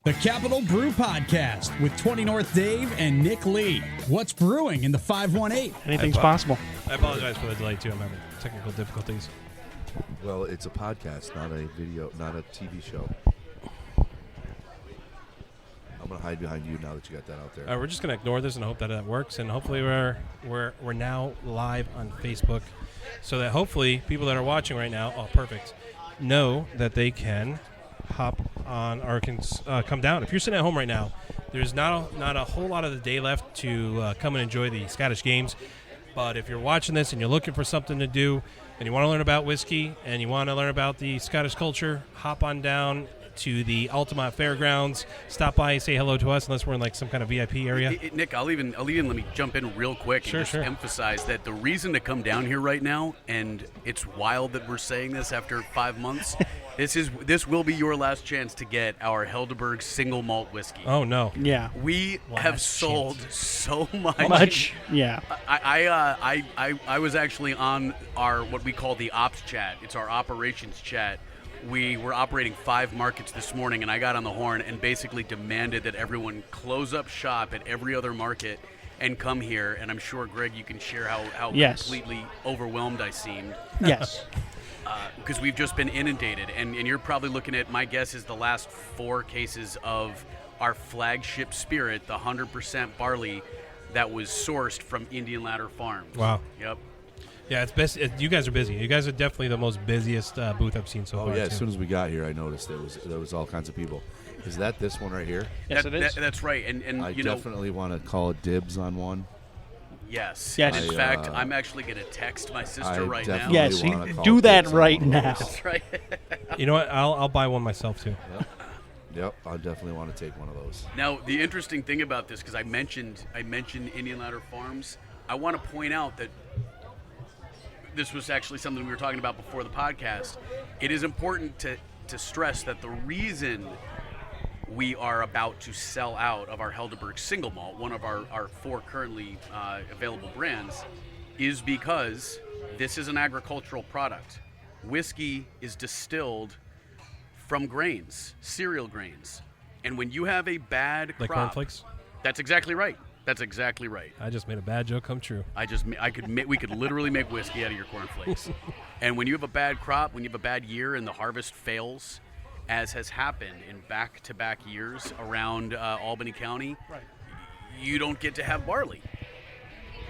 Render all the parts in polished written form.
The Capital Brew Podcast with 20 North Dave and Nick Lee. What's brewing in the 518? Anything's possible. I apologize for the delay, too. I'm having technical difficulties. Well, it's a podcast, not a video, not a TV show. I'm going to hide behind you now that you got that out there. We're just going to ignore this and hope that that works. And hopefully we're now live on Facebook so that hopefully people that are watching right now, know that they can hop on or can come down. If you're sitting at home right now, there's not a whole lot of the day left to come and enjoy the Scottish games. But if you're watching this and you're looking for something to do and you want to learn about whiskey and you want to learn about the Scottish culture, hop on down to the Altamont Fairgrounds. Stop by and say hello to us unless we're in like some kind of VIP area. Nick, I'll even let me jump in real quick and just emphasize that the reason to come down here right now, and it's wild that we're saying this after 5 months, this will be your last chance to get our Helderberg single malt whiskey. Oh no. Yeah. We have sold so much. Yeah. I was actually on our what we call the ops chat. It's our operations chat. We were operating 5 markets this morning, and I got on the horn and basically demanded that everyone close up shop at every other market and come here. And I'm sure, Greg, you can share how completely overwhelmed I seemed. Yes. Because we've just been inundated. And you're probably looking at, my guess is the last 4 cases of our flagship spirit, the 100% barley that was sourced from Indian Ladder Farms. Wow. Yep. Yeah, it's best. You guys are busy. You guys are definitely the most busiest booth I've seen so far. Oh yeah, too. as soon as we got here, I noticed there was all kinds of people. Is that this one right here? Yes, it is. That's right. And I definitely want to call it dibs on one. Yes. Yes. In fact, I'm actually going to text my sister right now. Yes, do that right now. That's right. You know what? I'll buy one myself too. Yep, I definitely want to take one of those. Now, the interesting thing about this, because I mentioned Indian Ladder Farms, I want to point out that this was actually something we were talking about before the podcast. It is important to stress that the reason we are about to sell out of our Helderberg single malt, one of our 4 currently available brands, is because this is an agricultural product. Whiskey is distilled from grains, cereal grains. And when you have a bad Like crop... cornflakes? That's exactly right. That's exactly right. I just made a bad joke come true. We could literally make whiskey out of your cornflakes. And when you have a bad crop, when you have a bad year and the harvest fails, as has happened in back-to-back years around Albany County, you don't get to have barley.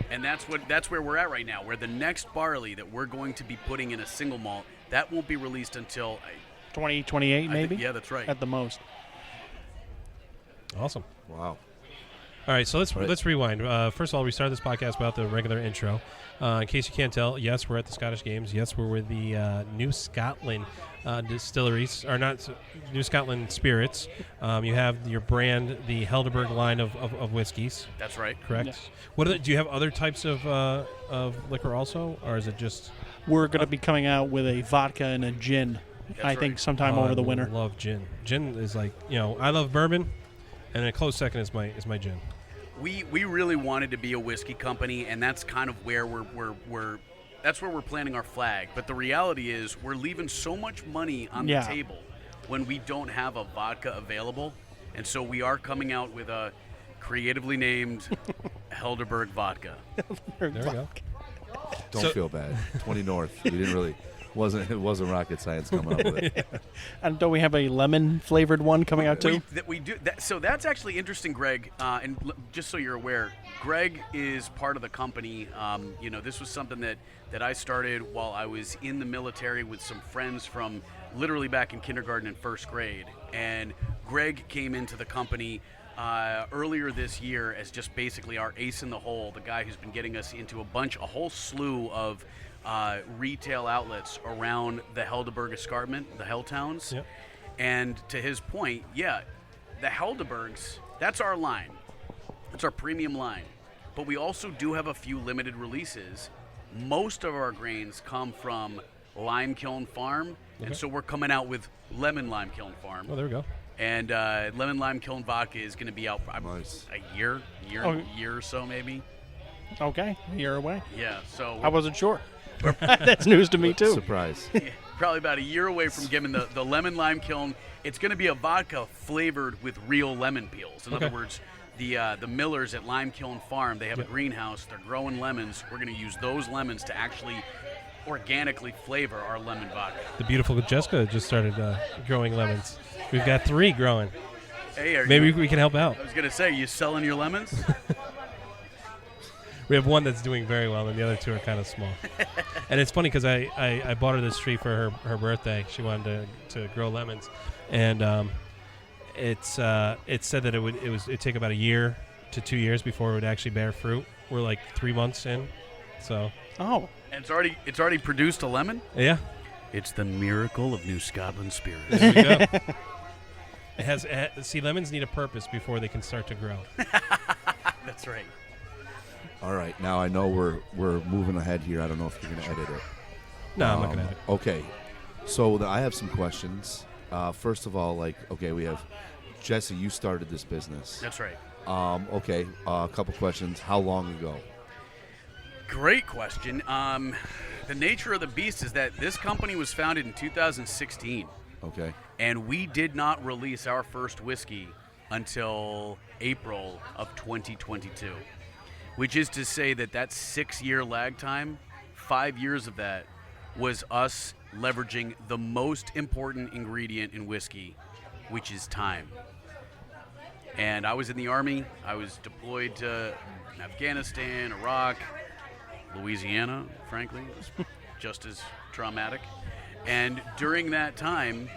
And that's where we're at right now, where the next barley that we're going to be putting in a single malt, that won't be released until 2028 maybe? Yeah, that's right. At the most. Awesome. Wow. All right, so let's rewind. First of all, we started this podcast without the regular intro. In case you can't tell, yes, we're at the Scottish Games. Yes, we're with the New Scotland distilleries, or not New Scotland Spirits. You have your brand, the Helderberg line of whiskeys. That's right. Correct. Yes. Do you have other types of liquor also, or is it just? We're going to be coming out with a vodka and a gin. I think sometime over the winter. I love gin. Gin is like, I love bourbon, and a close second is my gin. We really wanted to be a whiskey company, and that's kind of where that's where we're planting our flag. But the reality is we're leaving so much money on the table when we don't have a vodka available. And so we are coming out with a creatively named Helderberg vodka. There we go. Don't feel bad. 20 North. We didn't really... It wasn't rocket science coming up with it. And don't we have a lemon flavored one coming out too? We do. So that's actually interesting, Greg. And just so you're aware, Greg is part of the company. This was something that I started while I was in the military with some friends from literally back in kindergarten and first grade. And Greg came into the company earlier this year as just basically our ace in the hole, the guy who's been getting us into a whole slew of retail outlets around the Helderberg escarpment, the Hell Towns. Yep. And to his point, the Helderbergs, that's our line. It's our premium line. But we also do have a few limited releases. Most of our grains come from Lime Kiln Farm, and so we're coming out with Lemon Lime Kiln Farm. Oh, there we go. And Lemon Lime Kiln Vodka is going to be out a year or so maybe. Okay, a year away. Yeah, so... I wasn't sure. That's news to me, too. Surprise. probably about a year away from giving the lemon lime kiln. It's going to be a vodka flavored with real lemon peels. In other words, the millers at Lime Kiln Farm, they have a greenhouse. They're growing lemons. We're going to use those lemons to actually organically flavor our lemon vodka. The beautiful Jessica just started growing lemons. We've got 3 growing. Hey, Maybe we can help out. I was going to say, you selling your lemons? We have one that's doing very well, and the other 2 are kind of small. And it's funny because I bought her this tree for her birthday. She wanted to grow lemons, and it said that it'd take about a year to 2 years before it would actually bear fruit. We're like 3 months in, so. Oh. And it's already produced a lemon? Yeah. It's the miracle of New Scotland spirit. There we go. See, lemons need a purpose before they can start to grow. That's right. All right, now I know we're moving ahead here. I don't know if you're going to edit it. No, I'm not going to edit it. Okay, so I have some questions. First of all, we have Jesse. You started this business. That's right. Okay, a couple questions. How long ago? Great question. The nature of the beast is that this company was founded in 2016. Okay. And we did not release our first whiskey until April of 2022, which is to say that 6-year lag time, 5 years of that was us leveraging the most important ingredient in whiskey, which is time. And I was in the Army. I was deployed to Afghanistan, Iraq, Louisiana, frankly. It was just as traumatic. And during that time,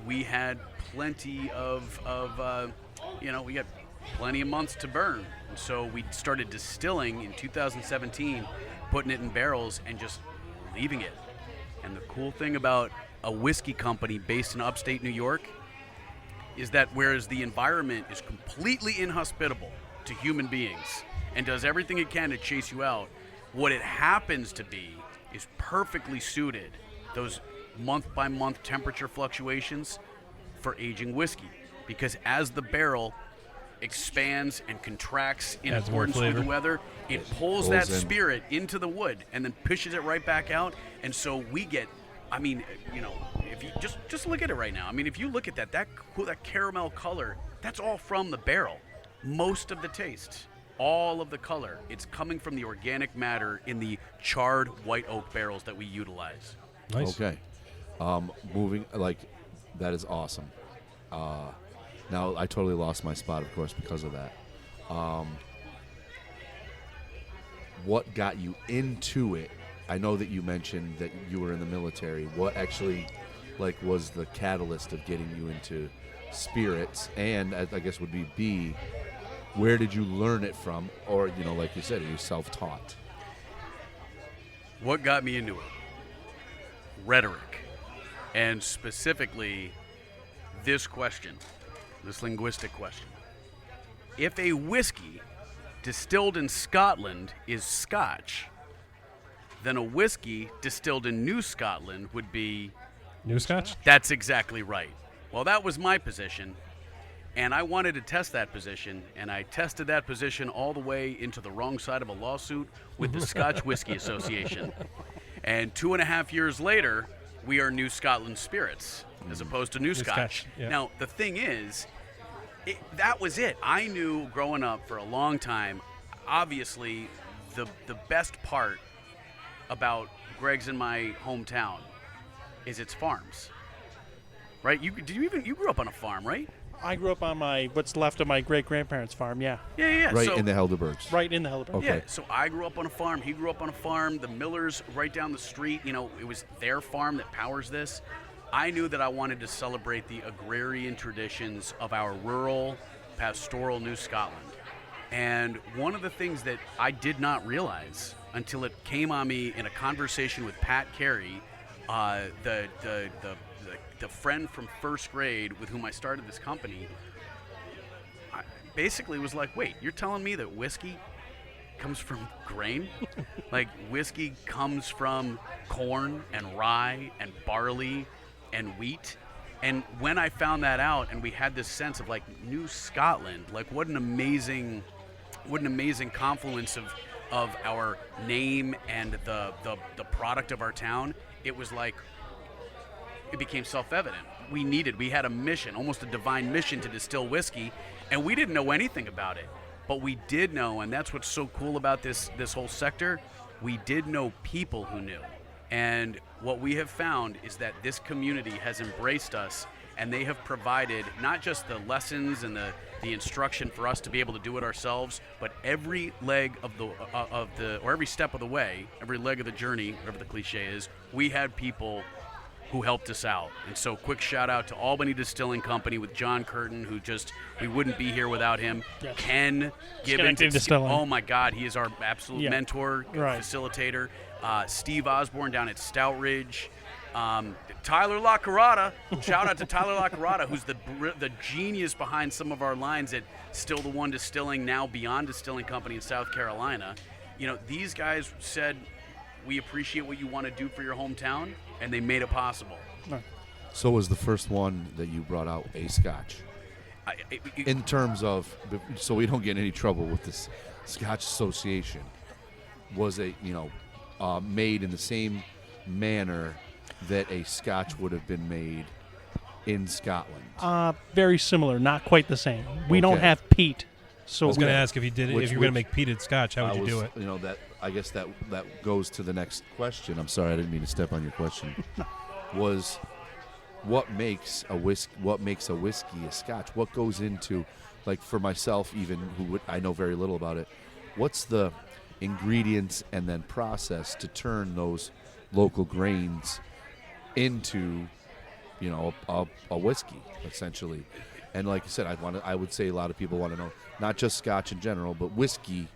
we had plenty we got plenty of months to burn. And so we started distilling in 2017, putting it in barrels and just leaving it. And the cool thing about a whiskey company based in upstate New York is that whereas the environment is completely inhospitable to human beings and does everything it can to chase you out, what it happens to be is perfectly suited, those month-by-month temperature fluctuations, for aging whiskey. Because as the barrel expands and contracts in accordance with the weather, it pulls that spirit into the wood and then pushes it right back out. And so we get, if you just look at it right now. I mean, if you look at that caramel color, that's all from the barrel. Most of the taste, all of the color, it's coming from the organic matter in the charred white oak barrels that we utilize. Nice. Okay. Moving, that is awesome. Now, I totally lost my spot, of course, because of that. What got you into it? I know that you mentioned that you were in the military. What actually, was the catalyst of getting you into spirits? And I guess would be B, where did you learn it from? Or, like you said, are you self-taught? What got me into it? Rhetoric. And specifically, this question, this linguistic question. If a whiskey distilled in Scotland is Scotch, then a whiskey distilled in New Scotland would be... New Scotch? That's exactly right. Well, that was my position, and I wanted to test that position, and I tested that position all the way into the wrong side of a lawsuit with the Scotch Whiskey Association. And 2.5 years later, we are New Scotland Spirits as opposed to New Scotch. Yeah. Now, the thing is, that was it. I knew growing up for a long time, obviously, the best part about Greg's in my hometown is its farms. Right? You grew up on a farm, right? I grew up on what's left of my great-grandparents' farm, yeah. Yeah. Right, so, in the Helderbergs. Right in the Helderberg. Okay. Yeah, so I grew up on a farm. He grew up on a farm. The Millers right down the street, it was their farm that powers this. I knew that I wanted to celebrate the agrarian traditions of our rural, pastoral New Scotland. And one of the things that I did not realize until it came on me in a conversation with Pat Carey, the friend from first grade with whom I started this company, basically was like, wait, you're telling me that whiskey comes from grain? Like, whiskey comes from corn and rye and barley and wheat? And when I found that out and we had this sense of New Scotland, what an amazing confluence of our name and the product of our town, it was like, it became self-evident. We had a mission, almost a divine mission, to distill whiskey, and we didn't know anything about it. But we did know, and that's what's so cool about this whole sector, we did know people who knew. And what we have found is that this community has embraced us, and they have provided not just the lessons and the instruction for us to be able to do it ourselves, but every leg of or every step of the way, every leg of the journey, whatever the cliche is, we had people who helped us out. And so quick shout out to Albany Distilling Company with John Curtin, who we wouldn't be here without him. Yes. Ken Gibbons. Distilling. Oh my God, he is our absolute mentor, facilitator. Steve Osborne down at Stout Ridge. Tyler LaCarrata, shout out to Tyler LaCarrata, who's the genius behind some of our lines at Still the One Distilling, now Beyond Distilling Company in South Carolina. You know, these guys said, we appreciate what you want to do for your hometown, and they made it possible. So was the first one that you brought out a Scotch? In terms of, so we don't get in any trouble with this Scotch Association, was it, made in the same manner that a Scotch would have been made in Scotland? Very similar, not quite the same. We don't Okay. have peat. So I was going to ask if you did it, Which- if you were going to which- make peated Scotch, how would you do it? I guess that goes to the next question. I'm sorry, I didn't mean to step on your question. Was what makes a whiskey a Scotch? What goes into, like, for myself, even I know very little about it. What's the ingredients and then process to turn those local grains into, a whiskey, essentially? And like I said, I would say a lot of people want to know not just Scotch in general, but whiskey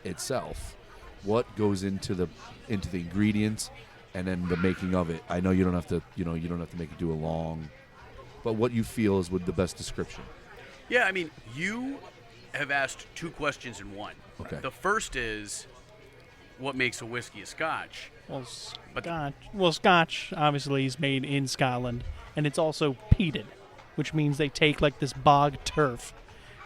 itself. What goes into the ingredients and then the making of it? I know you don't have to make it do a long, but what you feel is the best description. Yeah, I mean, you have asked two questions in one. Okay. The first is, what makes a whiskey a Scotch? Scotch obviously is made in Scotland, and it's also peated, which means they take like this bog turf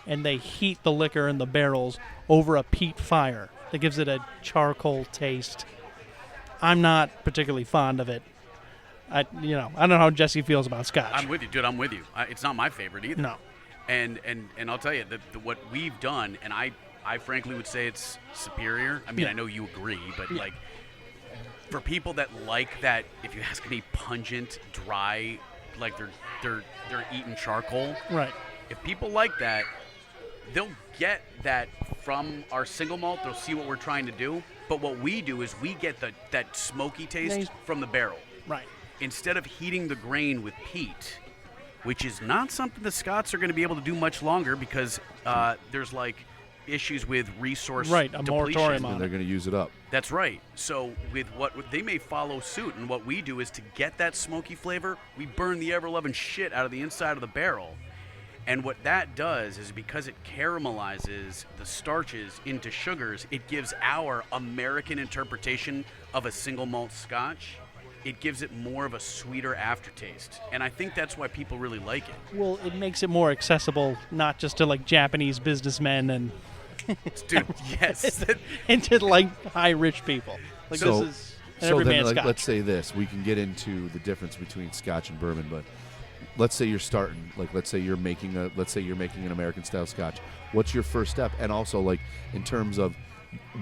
and they heat the liquor in the barrels over a peat fire that gives it a charcoal taste. I'm not particularly fond of it. I don't know how Jesse feels about Scotch. I'm with you, dude. I'm with you. It's not my favorite either. No. And I'll tell you, what we've done, and I frankly would say it's superior. I mean, I know you agree, but like, for people that like that, if you ask me, pungent, dry, like they're eating charcoal. Right. If people like that, they'll get that from our single malt. They'll see what we're trying to do. But what we do is we get that smoky taste from the barrel. Right. Instead of heating the grain with peat, which is not something the Scots are going to be able to do much longer because there's like issues with resource depletion. moratorium on And they're going to use it up. That's right. So with what they may follow suit, and what we do is to get that smoky flavor, we burn the ever-loving shit out of the inside of the barrel. And what that does is, because it caramelizes the starches into sugars, it gives our American interpretation of a single malt Scotch. It gives it more of a sweeter aftertaste. And I think that's why people really like it. Well, it makes it more accessible, not just to like Japanese businessmen and Dude, yes. and to like high rich people. Like So- this is an So everyman then, Scotch. let's say this: we can get into the difference between Scotch and bourbon, but let's say you're starting, like, let's say you're making an American style Scotch. What's your first step? And also, like, in terms of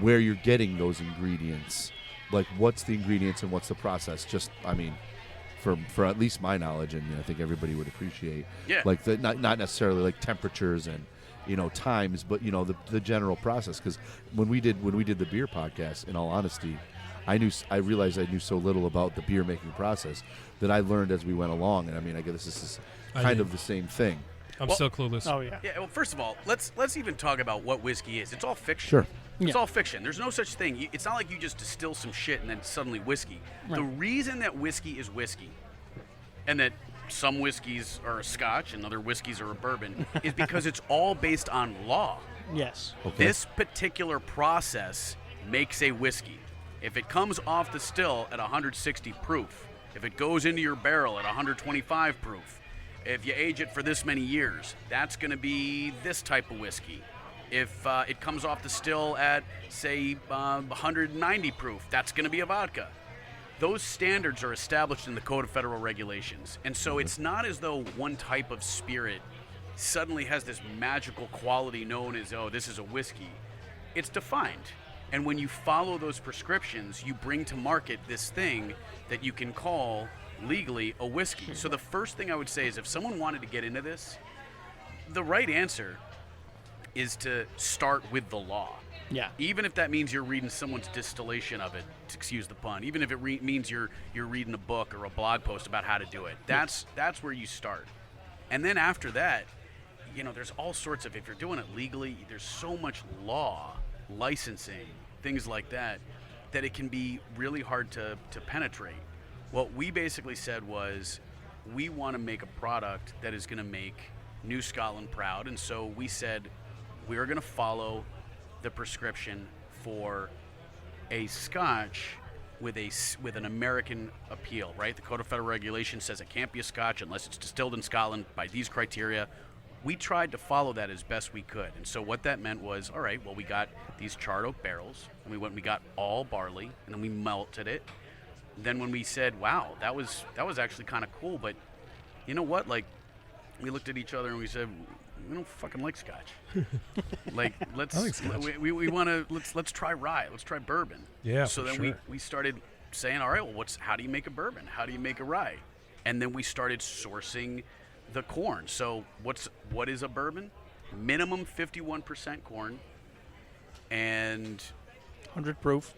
where you're getting those ingredients, like, what's the ingredients and what's the process? Just, I mean, for at least my knowledge, and I think everybody would appreciate, like, not necessarily like temperatures and times, but the general process. Because when we did the beer podcast, in all honesty, I realized I knew so little about the beer making process that I learned as we went along. And I mean, I guess this is kind of the same thing. I'm still clueless. Oh yeah. Yeah, well, first of all, let's even talk about what whiskey is. It's all fiction. Sure. It's all fiction. There's no such thing. It's not like you just distill some shit and then suddenly whiskey. Right. The reason that whiskey is whiskey, and that some whiskeys are a Scotch and other whiskeys are a bourbon, is because it's all based on law. Yes. Okay. This particular process makes a whiskey. If it comes off the still at 160 proof, if it goes into your barrel at 125 proof, if you age it for this many years, that's going to be this type of whiskey. If it comes off the still at, say, 190 proof, that's going to be a vodka. those standards are established in the Code of Federal Regulations. And so it's not as though one type of spirit suddenly has this magical quality known as, oh, this is a whiskey. It's defined. And when you follow those prescriptions, you bring to market this thing that you can call legally a whiskey. So the first thing I would say is if someone wanted to get into this, the right answer is to start with the law. Yeah. Even if that means you're reading someone's distillation of it, excuse the pun, even if it means you're reading a book or a blog post about how to do it, that's where you start. And then after that, there's all sorts of, if you're doing it legally, there's so much law, licensing, things like that it can be really hard to penetrate. What we basically said was we want to make a product that is going to make New Scotland proud, and so we said we're going to follow the prescription for a scotch with an American appeal, right? The Code of Federal Regulations says it can't be a scotch unless it's distilled in Scotland by these criteria. We tried to follow that as best we could. And so what that meant was, all right, well, we got these charred oak barrels, and we got all barley, and then we malted it. Then when we said, wow, that was actually kind of cool, but you know what? Like, we looked at each other and we said, we don't fucking like scotch. Like, let's we want to let's try rye, let's try bourbon. Yeah. So then we started saying, all right, well, how do you make a bourbon? How do you make a rye? And then we started sourcing the corn. So what is a bourbon? Minimum 51% corn, and 100 proof.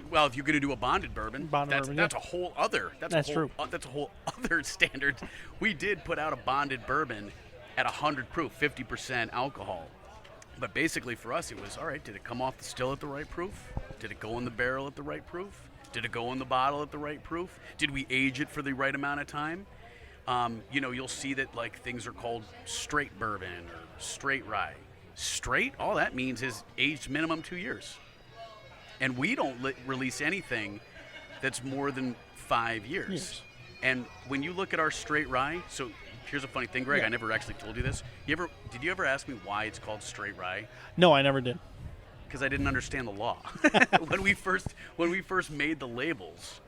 Well, if you're going to do a bonded bourbon, that's a whole other. That's true. That's a whole other standard. We did put out a bonded bourbon at 100 proof, 50% alcohol. But basically for us, it was, all right, did it come off the still at the right proof? Did it go in the barrel at the right proof? Did it go in the bottle at the right proof? Did we age it for the right amount of time? You'll see that like things are called straight bourbon or straight rye. Straight, all that means is aged minimum 2 years. And we don't release anything that's more than 5 years. Yes. And when you look at our straight rye, so here's a funny thing, Greg, Yeah. I never actually told you this. Did you ever ask me why it's called straight rye? No, I never did. Because I didn't understand the law. When we first made the labels,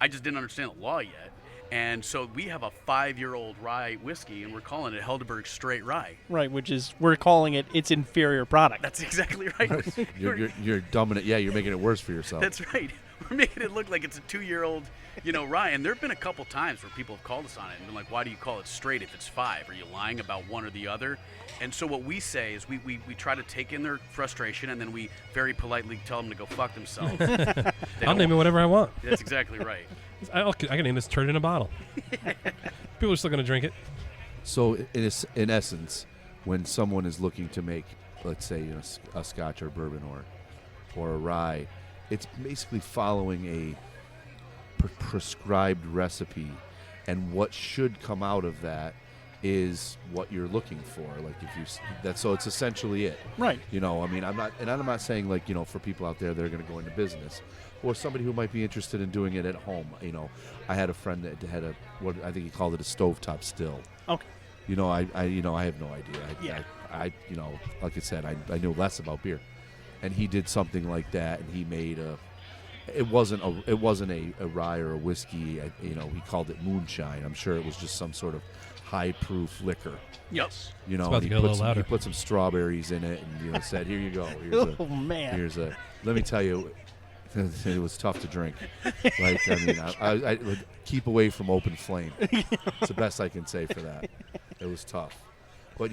I just didn't understand the law yet. And so we have a 5-year-old rye whiskey, and we're calling it Helderberg Straight Rye. Right, which is, we're calling it its inferior product. That's exactly right. You're dumbing it. Yeah, you're making it worse for yourself. That's right. We're making it look like it's a 2-year-old, rye. And there have been a couple times where people have called us on it and been like, why do you call it straight if it's 5? Are you lying about one or the other? And so what we say is we try to take in their frustration, and then we very politely tell them to go fuck themselves. I'll name it whatever I want. That's exactly right. I can name this turd in a bottle. People are still going to drink it. So in essence, when someone is looking to make, let's say, a scotch or bourbon or a rye, it's basically following a prescribed recipe, and what should come out of that is what you're looking for. Like so it's essentially it. Right. I'm not saying like, for people out there that are going to go into business, or somebody who might be interested in doing it at home. I had a friend that had what I think he called it a stovetop still. Okay. I have no idea. Yeah. I like I said, I knew less about beer, and he did something like that, and he made it wasn't a rye or a whiskey. He called it moonshine. I'm sure it was just some sort of high proof liquor. Yes. It's about to get a little louder. He put some strawberries in it, and said, "Here you go. Oh man. Let me tell you." It was tough to drink. I would keep away from open flame. It's the best I can say for that. It was tough. But,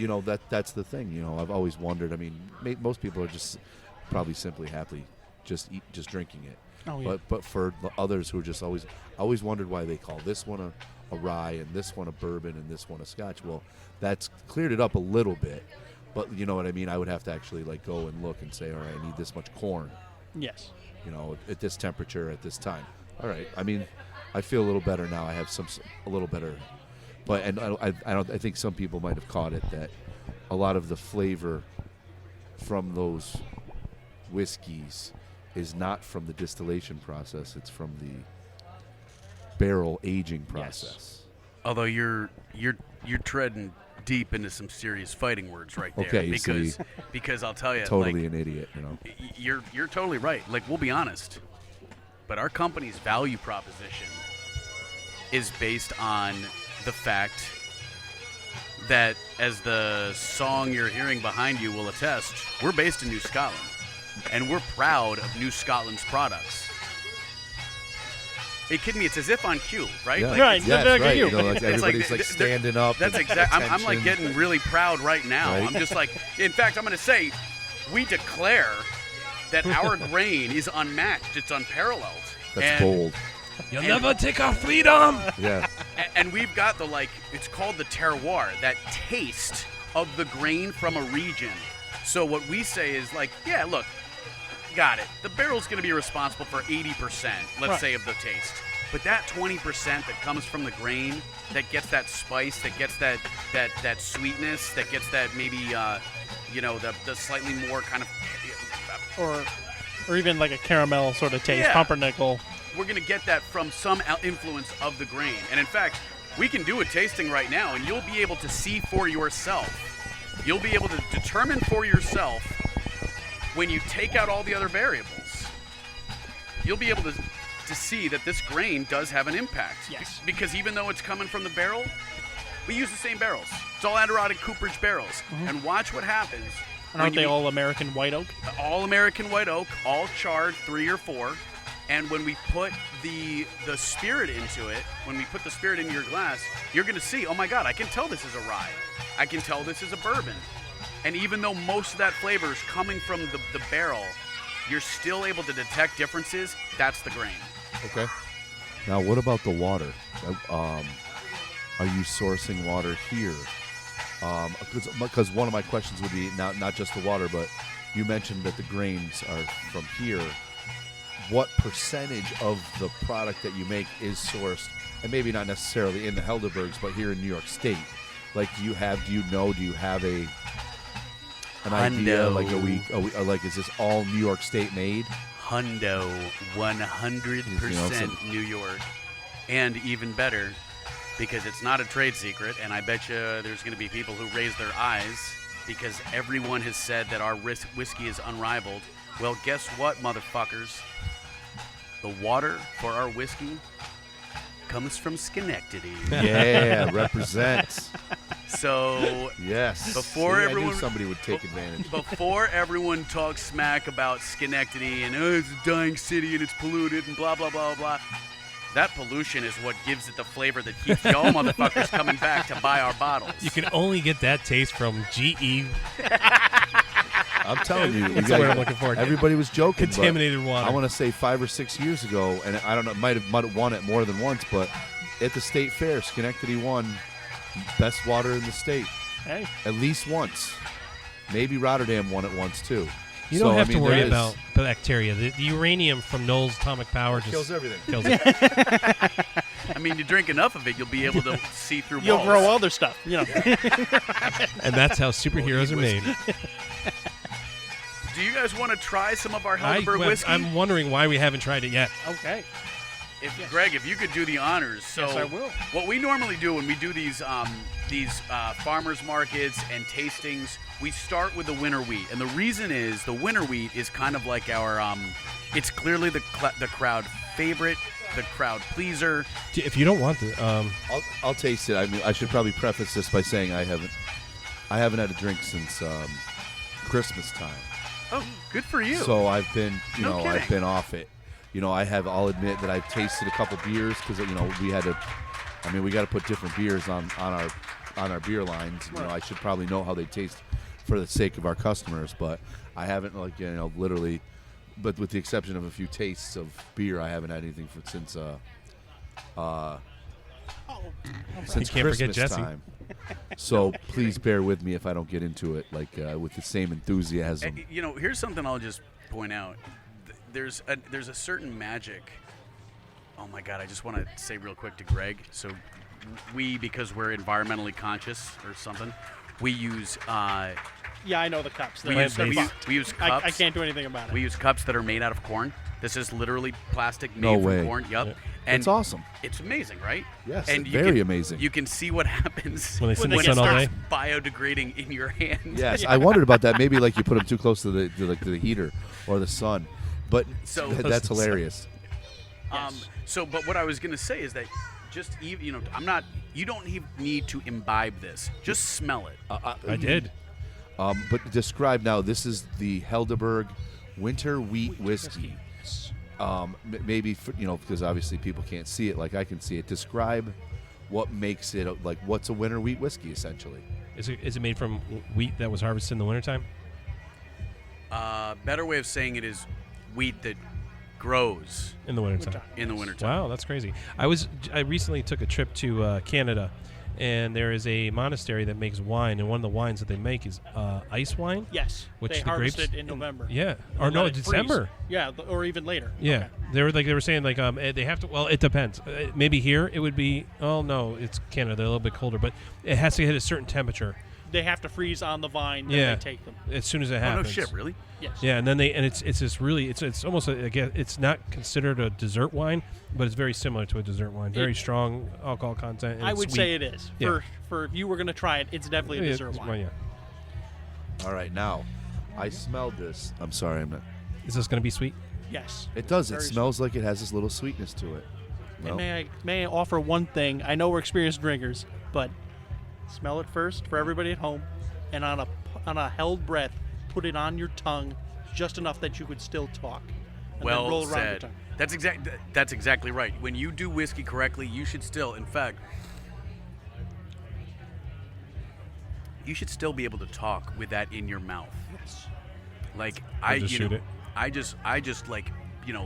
that's the thing. I've always wondered. Most people are just probably simply happy just drinking it. Oh, yeah. But for the others who are just always wondered why they call this one a rye and this one a bourbon and this one a scotch. Well, that's cleared it up a little bit. But you know what I mean? I would have to actually go and look and say, all right, I need this much corn. Yes. At this temperature, at this time. All right. I feel a little better now. I have a little better, I think some people might have caught it that a lot of the flavor from those whiskeys is not from the distillation process. It's from the barrel aging process. Yes. Although you're treading deep into some serious fighting words right there. Okay, because I'll tell you, totally an idiot. You're totally right. Like, we'll be honest. but our company's value proposition is based on the fact that, as the song you're hearing behind you will attest, we're based in New Scotland, and we're proud of New Scotland's products. Are you kidding me? It's as if on cue, right? Yeah. Like, Right. it's- Yes, right. you. You know, like It's like everybody's like they're- standing up. That's and exactly. I'm like attention. getting really proud right now. Right. I'm just like, in fact, I'm going to say, we declare that our grain is unmatched. It's unparalleled. That's and, bold. You'll never take our freedom. Yeah. And we've got the, like, it's called the terroir, that taste of the grain from a region. So what we say is like, yeah, look, got it. The barrel's going to be responsible for 80%, let's Right. say, of the taste. But that 20% that comes from the grain, that gets that spice, that gets that sweetness, that gets that maybe, the slightly more kind of, or even like a caramel sort of taste, Yeah. pumpernickel. we're going to get that from some influence of the grain. And in fact, we can do a tasting right now, and you'll be able to see for yourself. You'll be able to determine for yourself when you take out all the other variables. You'll be able to see that this grain does have an impact. Yes. Because even though it's coming from the barrel, we use the same barrels. It's all Adirondack Cooperage barrels. And watch what happens. And aren't when they you- all American white oak? all American white oak, all charred 3 or 4, and when we put the spirit into it, when we put the spirit into your glass, you're going to see, oh my God, I can tell this is a rye. I can tell this is a bourbon. And even though most of that flavor is coming from the barrel, you're still able to detect differences. That's the grain. Okay. Now, what about the water? Are you sourcing water here? Because one of my questions would be not just the water, but you mentioned that the grains are from here. What percentage of the product that you make is sourced, and maybe not necessarily in the Helderbergs, but here in New York State? Like, do you have an idea? Like, are we like, is this all New York State made? Hundo, 100% New York. And even better, because it's not a trade secret, and I bet you there's going to be people who raise their eyes because everyone has said that our whiskey is unrivaled. Well, guess what, motherfuckers? The water for our whiskey comes from Schenectady. Yeah, represents. So Yes. Before See, I everyone- knew somebody would take advantage. before everyone talks smack about Schenectady and, oh, it's a dying city and it's polluted and blah, blah, blah, blah, that pollution is what gives it the flavor that keeps y'all motherfuckers coming back to buy our bottles. You can only get that taste from GE I'm telling you, That's what I'm looking for. Everybody was joking. but contaminated water. I want to say 5 or 6 years ago, and I don't know, might have won it more than once, but at the state fair, Schenectady won best water in the state Hey, at least once. Maybe Rotterdam won it once too. You don't So, have I mean, to worry there is- about bacteria. The uranium from Knowles Atomic Power just kills everything. kills it. I mean, you drink enough of it, you'll be able to see through you'll walls. grow other stuff. You know. And that's how superheroes are made. Do you guys want to try some of our Helderberg whiskey? I'm wondering why we haven't tried it yet. Okay. Greg, if you could do the honors. So Yes, I will. What we normally do when we do these farmers markets and tastings, we start with the winter wheat, and the reason is the winter wheat is kind of like our it's clearly the crowd favorite, the crowd pleaser. If you don't want the, I'll taste it. I mean, I should probably preface this by saying I haven't had a drink since Christmas time. Oh, good for you. So I've been, No I've kidding. been off it. I'll admit that I've tasted a couple beers because we got to put different beers on our beer lines. I should probably know how they taste for the sake of our customers, but I haven't literally, but with the exception of a few tastes of beer, I haven't had anything since You Christmas can't forget Jesse. time. So please bear with me if I don't get into it with the same enthusiasm. Here's something I'll just point out. There's a certain magic. Oh my God! I just want to say real quick to Greg. So because we're environmentally conscious or something, we use Yeah, I know the cups. we They're- use, they're we, use, fucked. we use cups. I can't do anything about it. We use cups that are made out of corn. This is literally plastic made No from way. corn. Yep. Yeah. And It's awesome. It's amazing, right? Yes, and very amazing. You can see what happens When they sit in the when sun it all starts day. biodegrading in your hand. Yes, I wondered about that. Maybe you put them too close to the heater or the sun, but So- that's hilarious. Yes. But what I was gonna say is that just even you don't even need to imbibe this. Just smell it. I did. But describe now. This is the Helderberg Winter Wheat Whiskey. Maybe because obviously people can't see it like I can see it. Describe what makes it like what's a winter wheat whiskey essentially. Is it made from wheat that was harvested in the wintertime? Better way of saying it is wheat that grows In the wintertime. in the wintertime. Wow, that's crazy. I recently took a trip to Canada, and there is a monastery that makes wine, and one of the wines that they make is ice wine. Yes. Which they the harvest grapes it in November. Yeah, or And no, let it December. freeze. Yeah, or even later. Yeah, Okay. they were saying they have to. Well, it depends. Maybe here it would be. Oh no, it's Canada. They're a little bit colder, but it has to hit a certain temperature. They have to freeze on the vine. Yeah. Then they take them. As soon as it Oh, happens. no shit, really? Yes. Yeah, and then it's this really it's almost again it's not considered a dessert wine, but it's very similar to a dessert wine. Very strong alcohol content. And I it's would sweet. say it is. Yeah. For if you were going to try it, it's definitely a Yeah, dessert it's- wine. well, yeah. All right, now I smelled this. I'm sorry, I'm not. Is this going to be sweet? Yes. It does. It Very smells like it has this little sweetness to it. And Well, may I offer one thing? I know we're experienced drinkers, but smell it first for everybody at home, and on a held breath, put it on your tongue, just enough that you could still talk. And then Well roll around your said. tongue. That's exactly right. When you do whiskey correctly, you should still, in fact, you should still be able to talk with that in your mouth. Yes. Like just shoot it. I just like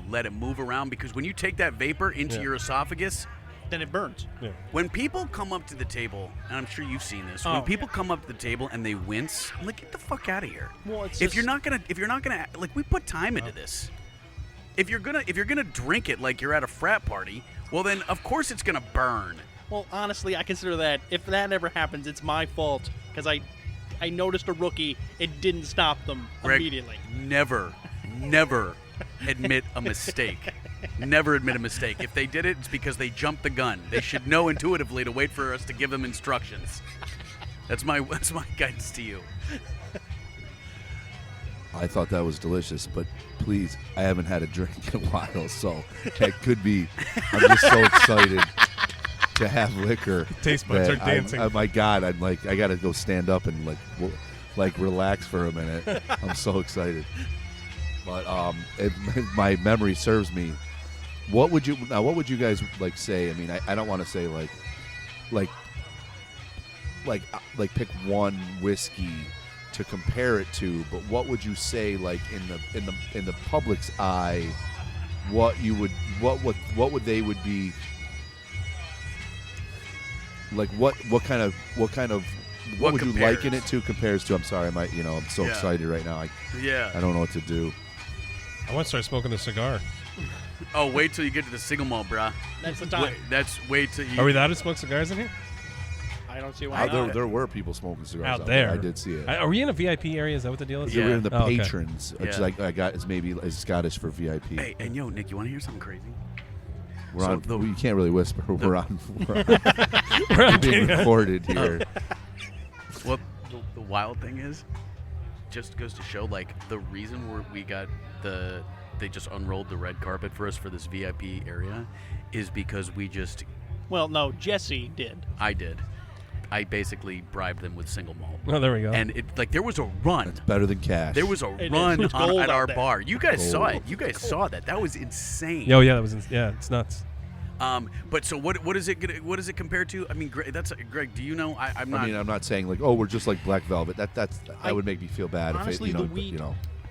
let it move around, because when you take that vapor into Yeah. your esophagus, Then it burns. Yeah. when people come up to the table, and I'm sure you've seen this, Oh, when people come up to the table and they wince, I'm like, get the fuck out of here. Well, it's if just- you're not gonna like, we put time into this. If you're gonna drink it like you're at a frat party, well then of course it's gonna burn. Well, honestly, I consider that if that ever happens, it's my fault because I noticed a rookie. It didn't stop them Greg, immediately. Never admit a mistake. Never admit a mistake. If they did it, it's because they jumped the gun. They should know intuitively to wait for us to give them instructions. That's my guidance to you. I thought that was delicious, but please, I haven't had a drink in a while, so that could be. I'm just so excited to have liquor. Taste buds that are dancing. my God, I'm like, I gotta go stand up and like relax for a minute. I'm so excited. But my memory serves me. What would you guys like say? I mean, I don't want to say like pick one whiskey to compare it to, but what would you say, like in the public's eye, what would they would be like, what would you liken it to compares to? I'm sorry, I'm so Yeah. excited right now. Yeah. I don't know what to do. I want to start smoking the cigar. Oh, wait till you get to the single malt, brah. That's the time. Wait till you. Are we allowed to smoke cigars in here? I don't see why not. There were people smoking cigars Out there. I did see it. Are we in a VIP area? Is that what the deal is? Yeah. We're in the Oh, okay. patrons. It's Yeah. like I got is maybe is Scottish for VIP. Hey, and yo, Nick, you want to hear something crazy? We're so on. You can't really whisper. We're on. We're on being camera. recorded here. Well, the wild thing is, just goes to show, like, the reason we got they just unrolled the red carpet for us for this VIP area is because we just, Well, no, Jesse did. I basically bribed them with single malt. Oh, there we go. And there was a run. It's better than cash. There was a It is. run It's gold at out our there. bar. You guys saw Gold. it. You guys saw that. That was insane. Oh yeah, it's nuts. But so what is it compared to? I mean, Greg. Do you know? I'm not. I mean, I'm not saying like, oh, we're just like Black Velvet. That would make me feel bad Honestly, if it, the but, wheat.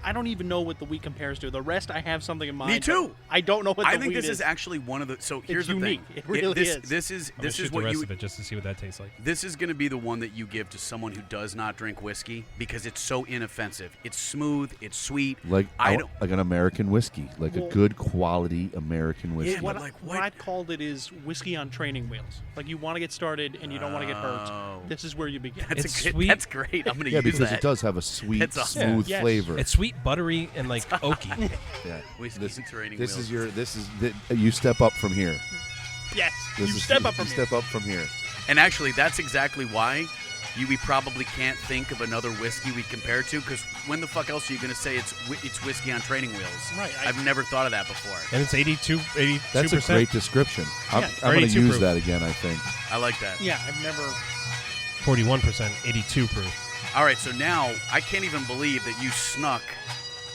I don't even know what the wheat compares to. The rest, I have something in mind. Me too. but I don't know what the I think wheat this is actually one of the. So here's the unique. thing. It really this, is. This is I'm gonna this shoot is the what rest you. of it just to see what that tastes like. This is going to be the one that you give to someone who does not drink whiskey because it's so inoffensive. It's smooth. It's sweet. like I don't. like an American whiskey, like a Well- good quality American whiskey. Yeah, What, but like what what? I called it is whiskey on training wheels. Like you want to get started and you don't want to get Oh. hurt. This is where you begin. It's sweet. That's great. I'm going to yeah, use because that. it does have a sweet, That's awesome. smooth Yes. flavor. It's sweet, buttery, and like oaky. yeah. Whiskey This, and training this wheels. is you step up from here. Yes, This you is, step up from you here. step up from here. And actually, that's exactly why we probably can't think of another whiskey we compare to, because when the fuck else are you going to say it's whiskey on training wheels? Right. I've never thought of that before. And it's 82%. That's a great description. I'm going to 82 use proof. that again, I think. I like that. Yeah, I've never. 41%, 82 proof. All right, so now I can't even believe that you snuck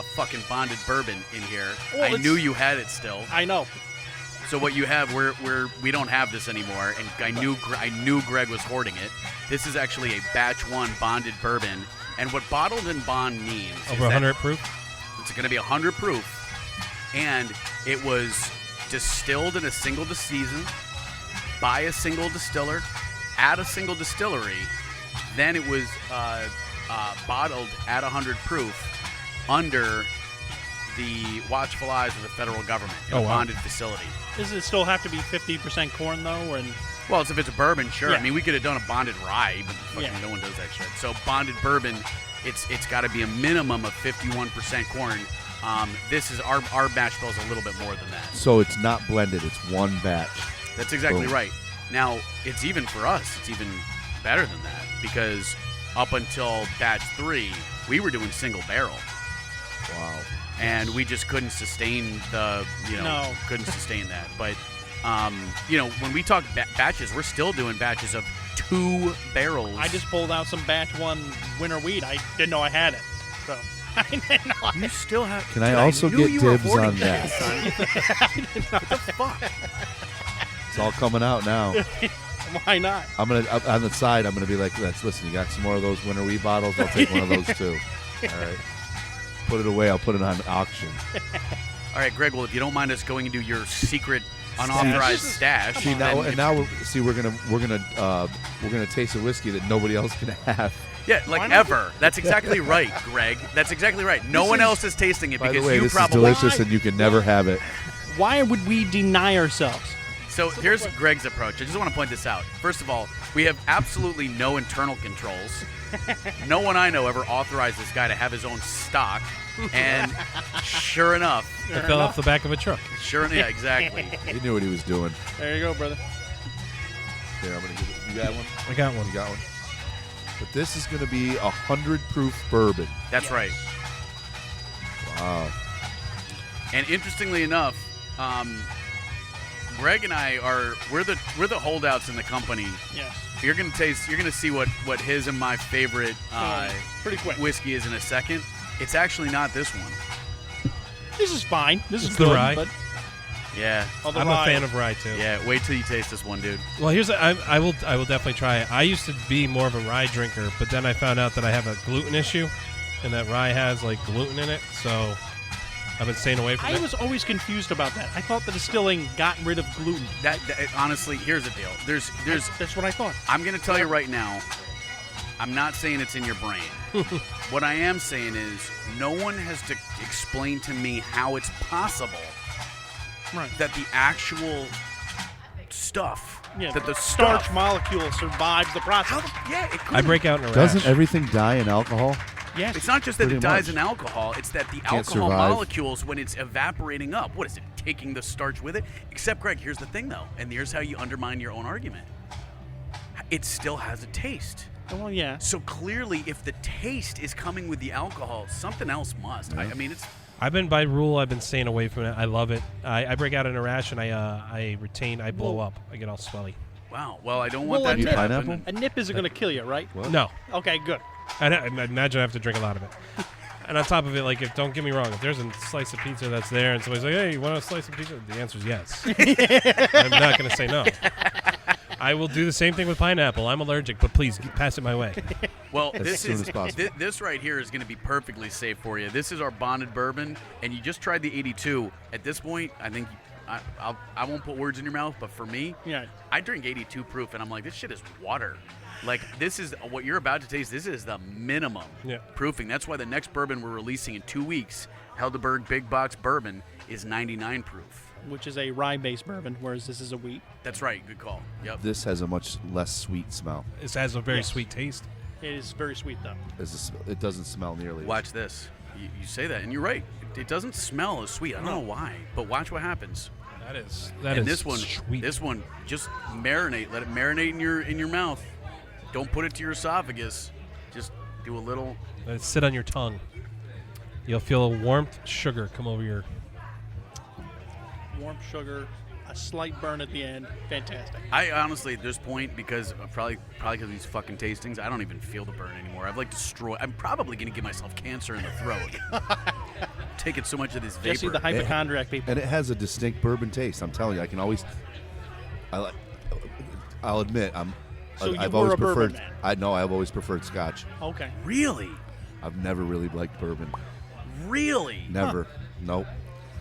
a fucking bonded bourbon in here. Well, I knew you had it still. I know. So what you have, we don't have this anymore, and I knew Greg was hoarding it. This is actually a batch 1 bonded bourbon, and what bottled and bond means is Over that 100 proof? it's going to be 100 proof, and it was distilled in a single season by a single distiller at a single distillery. Then it was bottled at 100 proof under the watchful eyes of the federal government in a bonded facility. Does it still have to be 50% corn, though? And Well, if it's a bourbon, sure. Yeah. I mean, we could have done a bonded rye, but fucking no one does that shit. So bonded bourbon, it's got to be a minimum of 51% corn. This is our batch bill is a little bit more than that. So it's not blended. It's one batch. That's exactly Boom. right. Now, it's even for us, it's even better than that, because up until batch 3, we were doing single barrel. Wow. And we just couldn't sustain couldn't sustain that. But, when we talk batches, we're still doing batches of 2 barrels. I just pulled out some batch 1 winter wheat. I didn't know I had it. So I didn't know. You still have. Can I also knew get you were dibs hoarding on that? What the fuck? It's all coming out now. Why not? I'm gonna on the side. I'm gonna be like, listen. You got some more of those winter wheat bottles? I'll take one of those too. All right. Put it away. I'll put it on auction. All right, Greg. Well, if you don't mind us going into your secret unauthorized stash, See now, we're gonna taste a whiskey that nobody else can have. yeah, like ever. That's exactly right, Greg. That's exactly right. No one else is tasting it By because the way, you this probably. is delicious, and you can never have it. Why would we deny ourselves? So here's Greg's approach. I just want to point this out. First of all, we have absolutely no internal controls. No one I know ever authorized this guy to have his own stock. And sure enough, It fell off the back of a truck. yeah, exactly. He knew what he was doing. There you go, brother. Here, I'm gonna give it. You got one? I got one. You got one. But this is gonna be 100 proof bourbon. That's right. Wow. And interestingly enough, Greg and I we're the holdouts in the company. Yes. You're gonna see what his and my favorite Pretty quick. whiskey is in a second. It's actually not this one. This is fine. This is It's the good. rye. But Yeah. the I'm rye. a fan of rye too. Yeah, wait till you taste this one, dude. Well, I will definitely try it. I used to be more of a rye drinker, but then I found out that I have a gluten issue, and that rye has like gluten in it, so I've been staying away from it. I was always confused about that. I thought the distilling got rid of gluten. That honestly, here's the deal. There's That's what I thought. I'm going to tell you right now, I'm not saying it's in your brain. What I am saying is no one has to explain to me how it's possible that the actual stuff, that the starch stuff, molecule survives the process. it could. I break out in a rash. Doesn't everything die in alcohol? Yes. It's not just that Pretty it dies much. in alcohol, it's that the Can't alcohol survive. molecules, when it's evaporating up, what is it, taking the starch with it? Except, Greg, here's the thing, though, and here's how you undermine your own argument. It still has a taste. Well, yeah. So clearly, if the taste is coming with the alcohol, something else must. Yeah. I mean, it's... I've been by rule. I've been staying away from it. I love it. I break out in a rash, and I retain. I blow up. I get all swelly. Wow. Well, I don't want Well, that to pineapple? happen. A nip isn't going to kill you, right? What? No, Okay, good. I imagine I have to drink a lot of it. And on top of it, like, don't get me wrong, if there's a slice of pizza that's there and somebody's like, hey, you want a slice of pizza? The answer is yes. I'm not going to say no. I will do the same thing with pineapple. I'm allergic, but please pass it my way. Well, As this soon is as possible. this right here is going to be perfectly safe for you. This is our bonded bourbon, and you just tried the 82. At this point, I think I won't put words in your mouth, but for me, Yeah. I drink 82 proof, and I'm like, this shit is water. Like, this is what you're about to taste. This is the minimum proofing. That's why the next bourbon we're releasing in 2 weeks, Helderberg Big Box Bourbon, is 99 proof. Which is a rye-based bourbon, whereas this is a wheat. That's right. Good call. Yep. This has a much less sweet smell. This has a very Yes. sweet taste. It is very sweet, though. It doesn't smell nearly. Watch this. You say that, and you're right. It doesn't smell as sweet. I don't know why, but watch what happens. That is And this sweet. one, just marinate. Let it marinate in your mouth. Don't put it to your esophagus. Just do a little. Let it sit on your tongue. You'll feel a warmth, sugar come over your. Warm sugar, a slight burn at the end. Fantastic. I honestly, at this point, because probably because of these fucking tastings, I don't even feel the burn anymore. I've destroyed. I'm probably gonna give myself cancer in the throat. Taking so much of this vapor. Jesse, the hypochondriac people. And it has a distinct bourbon taste. I'm telling you, I can always. I'll admit, So I've you were always a bourbon preferred. man. I've always preferred Scotch. Okay. Really, I've never really liked bourbon. really. Never. Nope.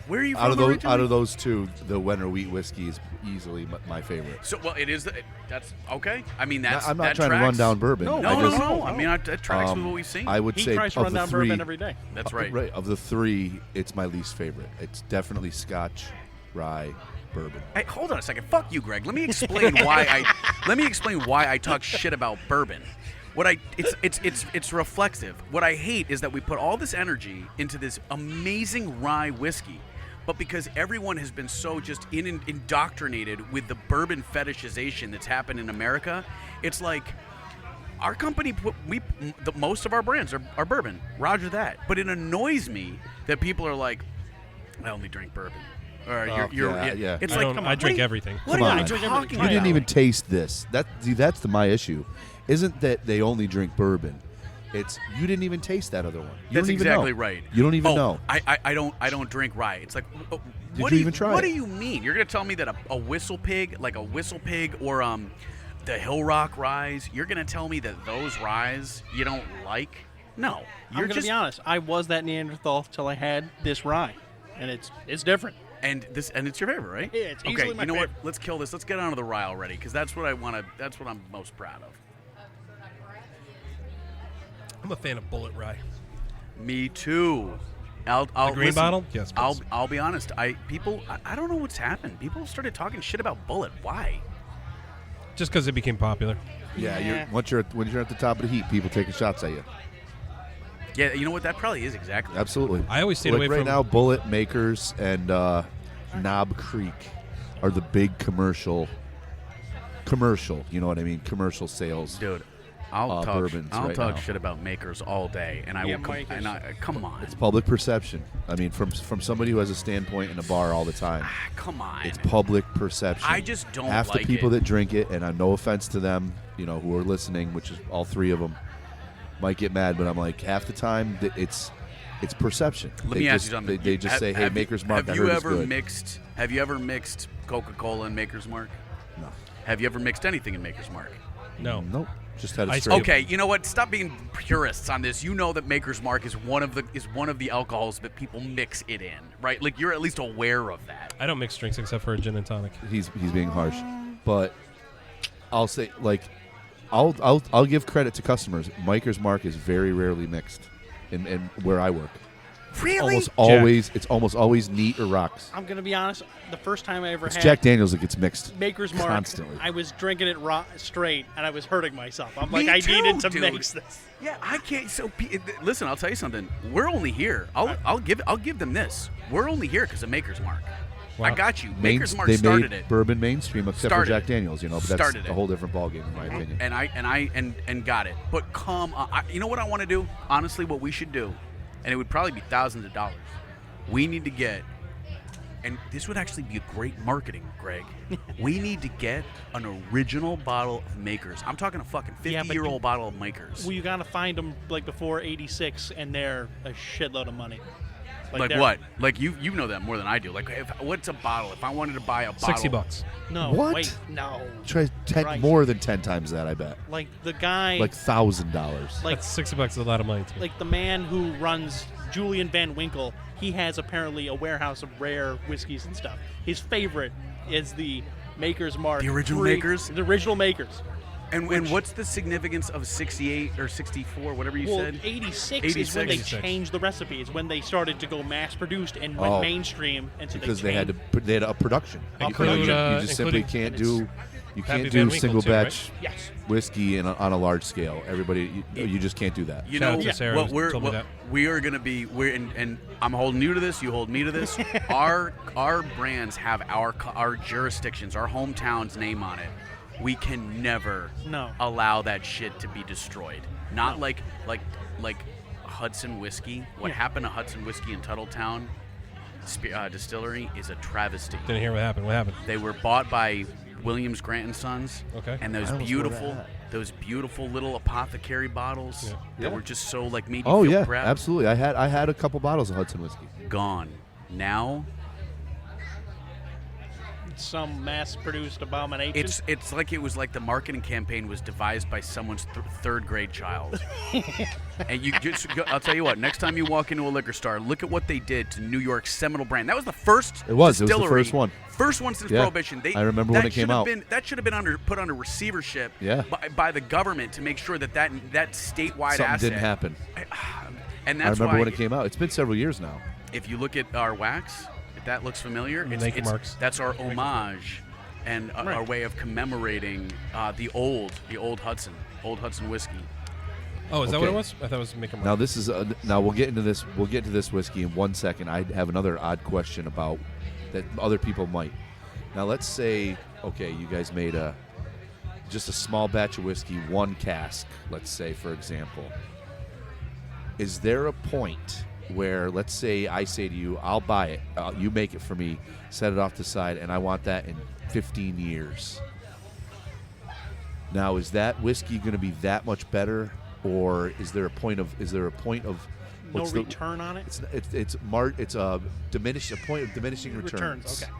Where are you Out from of originally? those two, the Winter Wheat whiskey is easily my favorite. So well, it is. That's okay. I mean, that's. I'm not that trying tracks. to run down bourbon. No, No. I mean, that tracks with what we've seen. I would He say tries to of run the down three, bourbon every day. That's right. Right. Of the three, it's my least favorite. It's definitely Scotch, rye, bourbon. Hey, hold on a second. Fuck you, Greg. Let me explain why I talk shit about bourbon. It's reflexive. What I hate is that we put all this energy into this amazing rye whiskey, but because everyone has been so just indoctrinated with the bourbon fetishization that's happened in America, it's like our company most of our brands are bourbon. Roger that. But it annoys me that people are like, I only drink bourbon. Or yeah. It's I like, don't- come I on, drink what are you- everything. What Come are on. you I drink talking everything. You about? didn't even taste this. That's my issue. Isn't that they only drink bourbon? It's you didn't even taste that other one. You That's don't even exactly know. right. You don't even know. I don't drink rye. It's like, what you do even try What it? do you mean? You're gonna tell me that a whistle pig, or the Hill Rock ryes, you're gonna tell me that those ryes you don't like? No, I'm you're going to be honest. I was that Neanderthal till I had this rye, and it's different. And it's your favorite, right? Yeah, it's okay. easily my You know what? favorite. Let's kill this. Let's get on to the rye already, because that's what I want to. That's what I'm most proud of. I'm a fan of Bullet Rye. Me too. I'll green listen, bottle? Yes, please. I'll be honest. I don't know what's happened. People started talking shit about Bullet. Why? Just because it became popular. Yeah, Yeah. when you're at the top of the heap, people taking shots at you. Yeah, you know what? That probably is exactly. Absolutely. I always stayed like away right from- now. Bullet Makers and Knob Creek are the big commercial. You know what I mean? Commercial sales. Dude, I'll talk bourbons right now. shit about makers all day, and I Yeah, will come. makers. And come on, It's public perception. I mean, from somebody who has a standpoint in a bar all the time. come on. It's public perception. I just don't Half like the people it. that drink it, and no offense to them, who are listening, which is all three of them, might get mad, but I'm like, half the time it's perception. Let me ask you something. They just say, "Hey, Maker's Mark." Have I you heard it's ever good. mixed? Have you ever mixed Coca-Cola and Maker's Mark? No. Have you ever mixed anything in Maker's Mark? No. Nope. Just had I- it straight. Okay, you know what? Stop being purists on this. You know that Maker's Mark is one of the alcohols that people mix it in, right? Like you're at least aware of that. I don't mix drinks except for a gin and tonic. He's being harsh, but I'll say I'll give credit to customers. Maker's Mark is very rarely mixed in where I work. Really? It's almost always neat or rocks. I'm going to be honest. The first time I ever It's had Jack Daniels that gets mixed Maker's Mark, constantly. I was drinking it straight, and I was hurting myself. I'm Me like, I too, needed to dude. mix this. Yeah, I can't. So listen, I'll tell you something. We're only here. I'll give them this. We're only here because of Maker's Mark. Wow. I got you. Main- Maker's Mark they started made it. bourbon mainstream, except Started for Jack it. Daniels, but that's Started a it. whole different ballgame, in my opinion. And I got it. But come on, you know what I want to do? Honestly, what we should do, and it would probably be thousands of dollars. We need to get, and this would actually be a great marketing, Greg. We need to get an original bottle of Makers. I'm talking a fucking Yeah, but 50-year-old bottle of Makers. Well, you got to find them like before '86, and they're a shitload of money. Like they're- what? Like you know that more than I do. Like what's a bottle? If I wanted to buy a bottle, $60. No, What? wait, no. Try Christ. more than 10 times that, I bet. Like the guy, Like $1,000. like That's $60 is a lot of money to me. like the man who runs Julian Van Winkle. He has apparently a warehouse of rare whiskeys and stuff. His favorite is the Maker's Mark. The original Makers? The original Makers. And what's the significance of 68 or 64, whatever you Well, said? 86 is when they 86. changed the recipe. It's when they started to go mass-produced and went Oh. mainstream. And so Because they they had a production. A You production. just simply Including- can't and do Pappy Van do Winkle single too, right? batch Yes. whiskey on a large scale. Everybody, you just can't do that. You Shout know, out to Sarah what who told me that. we are going to be. And I'm holding you to this. You hold me to this. our brands have our jurisdictions, our hometown's name on it. we can never allow that shit to be destroyed. Not like Hudson whiskey. What happened to Hudson whiskey in Tuttletown distillery is a travesty. Didn't hear what happened. What happened? They were bought by Williams, Grant and Sons. Okay. And those beautiful little apothecary bottles that were just so like made you Oh feel yeah, crap. absolutely. I had a couple bottles of Hudson whiskey. Gone. Now Some mass-produced abomination. it's like it was like the marketing campaign was devised by someone's third grade child. And you just I'll tell you what, next time you walk into a liquor store, look at what they did to New York's seminal brand. That was the first It was distillery. the first one. First one since Yeah. Prohibition. I remember when it came out. That should have been put under receivership Yeah. by the government to make sure that statewide Something asset didn't happen. And I that's remember why when it came out. It's been several years now. if you look at our wax, if that looks familiar, that's our homage and our way of commemorating the old Hudson whiskey. Oh, is that what Okay. it was? I thought it was make 'em Now right. this is now we'll get into this. We'll get to this whiskey in 1 second. I have another odd question about that other people might. Now let's say, okay, you guys made just a small batch of whiskey, one cask. Let's say, for example, is there a point where, let's say, I say to you, I'll buy it, you make it for me, set it off to the side, and I want that in 15 years. Now, is that whiskey going to be that much better? Or is there a point of no what's the- return on it? it's a point of diminishing returns. Okay.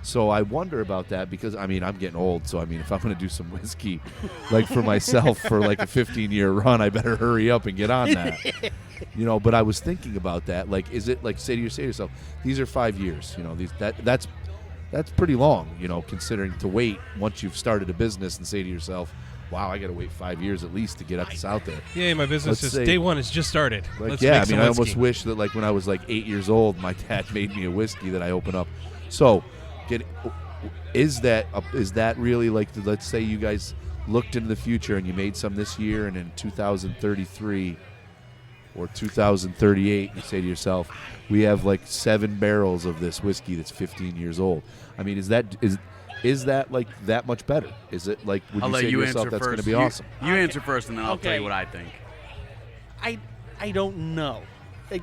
So I wonder about that because I'm getting old. So if I'm going to do some whiskey, like for myself for like a 15-year run, I better hurry up and get on that. But I was thinking about that. Like, is it like say to yourself, these are 5 years. That's pretty long. Considering to wait once you've started a business and say to yourself, wow, I got to wait 5 years at least to get this out there. Yeah, my business Let's is say- day one. It's just started. Like, Let's yeah, make some I whiskey. almost wish that like when I was like 8 years old, my dad made me a whiskey that I open up. So, is that really like? Let's say you guys looked into the future and you made some this year, and in 2033 or 2038, you say to yourself, we have like 7 barrels of this whiskey that's 15 years old. Is that like that much better? Is it like would I'll you let say to you yourself answer that's going first. to be awesome? You answer first, and then I'll tell Okay. you what I think. I don't know.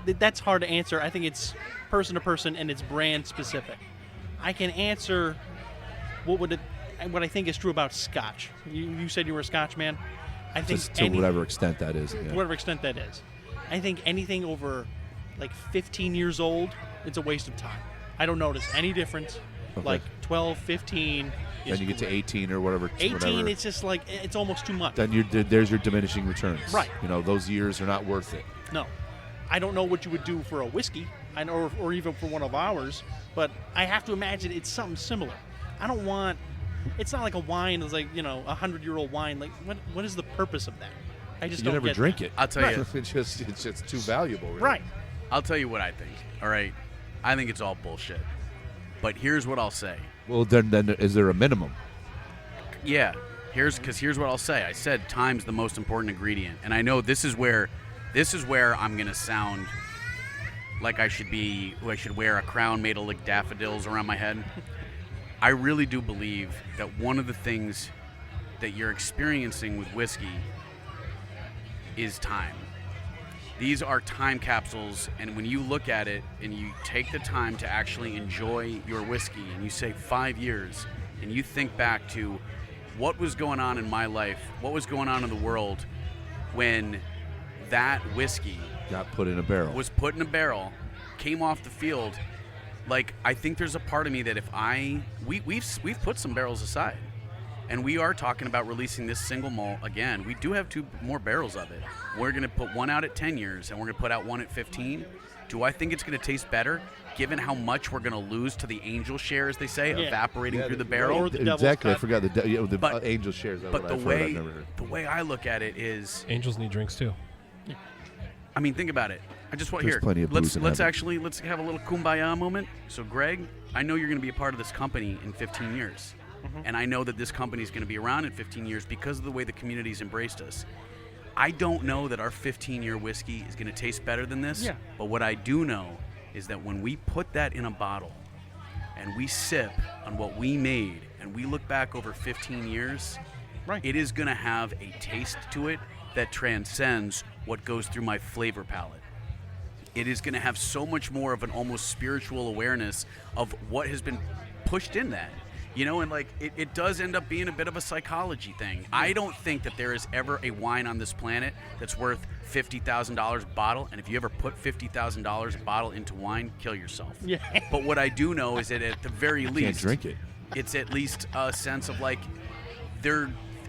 That's hard to answer. I think it's person to person and it's brand specific. I can answer what I think is true about Scotch. You said you were a Scotch man. I think Just to whatever extent that is. Yeah. whatever extent that is. I think anything over like 15 years old, it's a waste of time. I don't notice any difference. Okay. Like 12, 15. Then you get to 18 or whatever. 18, whatever. it's just like it's almost too much. Then there's your diminishing returns. Right. Those years are not worth it. No. I don't know what you would do for a whiskey, or even for one of ours, but I have to imagine it's something similar. It's not like a wine that's like, 100-year-old wine. Like, what is the purpose of that? I just You don't never get drink that. it. I'll tell you. it's just too valuable. Really. Right. I'll tell you what I think. All right, I think it's all bullshit. But here's what I'll say. Well, then is there a minimum? Yeah, here's what I'll say. I said time's the most important ingredient, and I know this is where I'm gonna sound like I should wear a crown made of like daffodils around my head. I really do believe that one of the things that you're experiencing with whiskey is time. These are time capsules, and when you look at it and you take the time to actually enjoy your whiskey and you say 5 years and you think back to what was going on in my life, what was going on in the world when that whiskey Got put in a barrel. was put in a barrel, came off the field, like I think there's a part of me that if we've put some barrels aside. And we are talking about releasing this single malt again. We do have 2 more barrels of it. We're going to put one out at 10 years, and we're going to put out one at 15. Do I think it's going to taste better, given how much we're going to lose to the angel share, as they say, Yeah. evaporating through the Or barrel? the devil's Exactly. I cut. forgot the But- angel shares. That's But what the I've heard. I've way never heard. the way I look at it is, Angels need drinks too. I mean, think about it. I just want There's here. plenty of booze in Let's heaven. let's have a little kumbaya moment. So, Greg, I know you're going to be a part of this company in 15 years. And I know that this company is going to be around in 15 years because of the way the community's embraced us. I don't know that our 15-year whiskey is going to taste better than this. Yeah. But what I do know is that when we put that in a bottle and we sip on what we made and we look back over 15 years, Right. it is going to have a taste to it that transcends what goes through my flavor palette. It is going to have so much more of an almost spiritual awareness of what has been pushed in that. You know, and like it does end up being a bit of a psychology thing. I don't think that there is ever a wine on this planet that's worth $50,000 a bottle. And if you ever put $50,000 a bottle into wine, kill yourself. Yeah. But what I do know is that at the very least, Can't drink it. it's at least a sense of like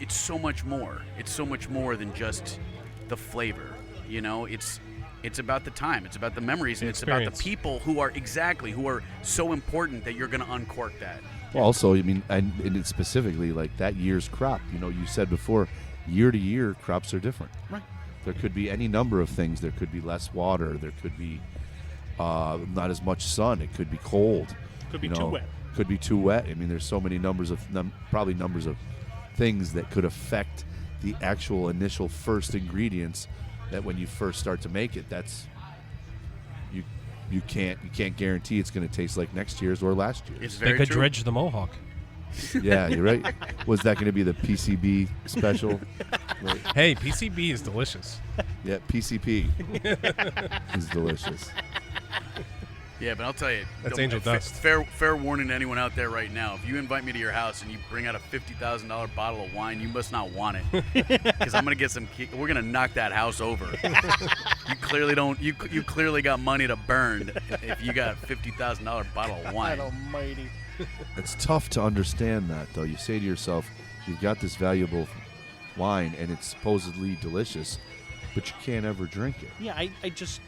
it's so much more. It's so much more than just the flavor. You know, it's about the time. It's about the memories, and it's about the people who are so important that you're going to uncork that. Well, also, I mean, and it's specifically like that year's crop. You know, you said before, year to year, crops are different. Right. There could be any number of things. There could be less water. There could be not as much sun. It could be cold. Could be too wet. Could be too wet. I mean, there's so many numbers of things that could affect the actual initial first ingredients that when you first start to make it, that's you can't guarantee it's going to taste like next year's or last year's. It's They very could true. dredge the Mohawk. Yeah, you're right. Was that going to be the PCB special? Right. Hey, PCB is delicious. Yeah, PCP is delicious. Yeah, but I'll tell you, That's don't- angel dust. Fair warning to anyone out there right now: if you invite me to your house and you bring out a $50,000 bottle of wine, you must not want it, because I'm gonna get we're gonna knock that house over. You clearly don't. You clearly got money to burn if you got a $50,000 bottle of wine. God almighty. It's tough to understand that, though. You say to yourself, you've got this valuable wine and it's supposedly delicious, but you can't ever drink it. Yeah, I just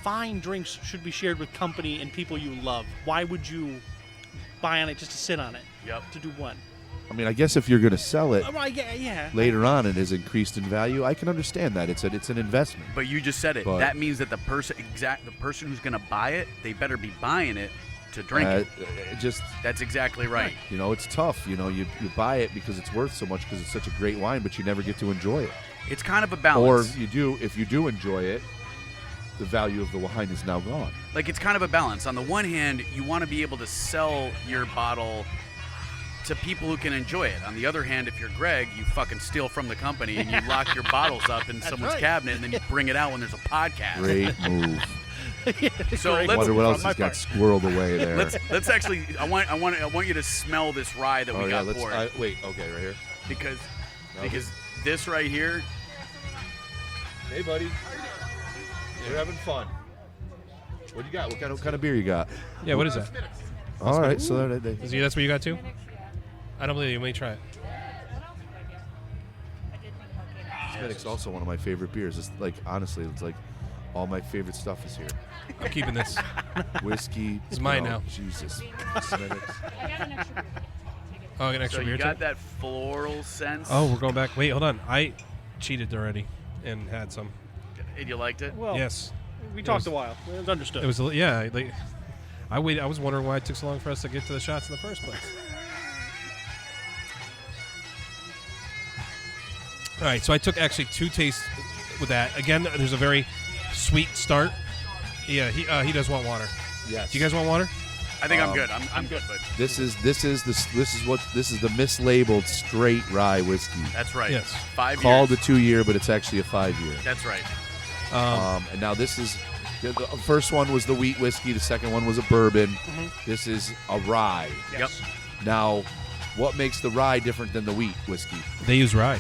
fine drinks should be shared with company and people you love. Why would you buy on it just to sit on it? Yep. To do what? I mean, I guess if you're going to sell it Well, yeah. later on, it has increased in value. I can understand that. It's an investment. But you just said it. But- that means that the person who's gonna buy it, they better be buying it to drink it. That's exactly right. You know, it's tough. You know, you buy it because it's worth so much because it's such a great wine, but you never get to enjoy it. It's kind of a Or balance. if you do enjoy it, the value of the wine is now gone. Like, it's kind of a balance. On the one hand, you want to be able to sell your bottle to people who can enjoy it. On the other hand, if you're Greg, you fucking steal from the company and you lock your bottles up in someone's right. cabinet and then you bring it out when there's a podcast. Great move. So Great. let's Wonder what else my he's got part. squirreled away there. let's actually. I want you to smell this rye that we got poured wait. Okay, right here. because Okay. because this right here. Hey, buddy. You're having fun. What you got? What kind of beer you got? Yeah, what is that? All right, so they That's what you got too? I don't believe you. Let me try it. It's also one of my favorite beers. It's like, honestly, it's like all my favorite stuff is here. I'm keeping this. Whiskey. It's mine now. Jesus. Smithwick's. Oh, I got an So extra you beer got too? that floral sense. Oh, we're going back. Wait, hold on. I cheated already and had some. And you liked it? Well, Yes. we It talked was- a while. It was understood. It was, yeah. Like, I was wondering why it took so long for us to get to the shots in the first place. All right, so I took actually 2 tastes with that. Again, there's a very sweet start. Yeah, he does want water. Yes. Do you guys want water? I think I'm good. I'm good, but This is the mislabeled straight rye whiskey. that's right. Yes. 5 Called years. a 2-year, but it's actually a 5-year. That's right. And now this is the first one was the wheat whiskey. The second one was a bourbon. Mm-hmm. This is a rye. Yep. Now, what makes the rye different than the wheat whiskey? They use rye.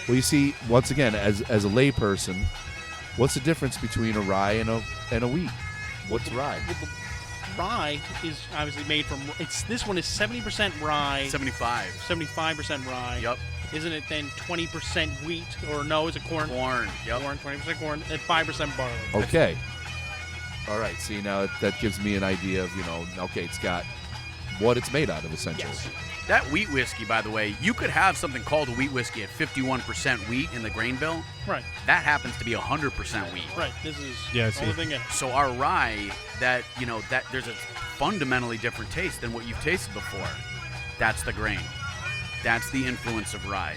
Well, you see, once again, as a layperson, what's the difference between a rye and a wheat? What's rye? Well, the rye is obviously made from. This one is 70% rye, 75. 75% rye. Yep. Isn't it then 20% wheat, or no? Is it corn? Corn. Yep. Corn, 20% corn, and 5% barley. Okay. All right. See, now that gives me an idea of, okay, it's got what it's made out of, essentially. Yes. That wheat whiskey, by the way, you could have something called a wheat whiskey at 51% wheat in the grain bill. Right. That happens to be 100% wheat. Right. This is Yeah, I the see. only thing in it. So our rye, that there's a fundamentally different taste than what you've tasted before. That's the grain. That's the influence of rye.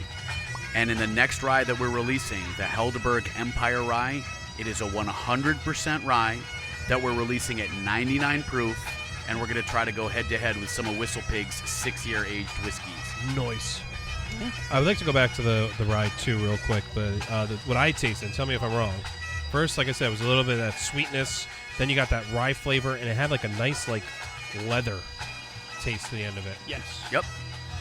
And in the next rye that we're releasing, the Helderberg Empire Rye, it is a 100% rye that we're releasing at 99 proof and we're going to try to go head-to-head with some of Whistle Pig's 6-year aged whiskeys. Nice. I would like to go back to the rye too real quick, but what I tasted, tell me if I'm wrong. First, like I said, it was a little bit of that sweetness. Then you got that rye flavor, and it had like a nice like leather taste to the end of it. Yes. Yep.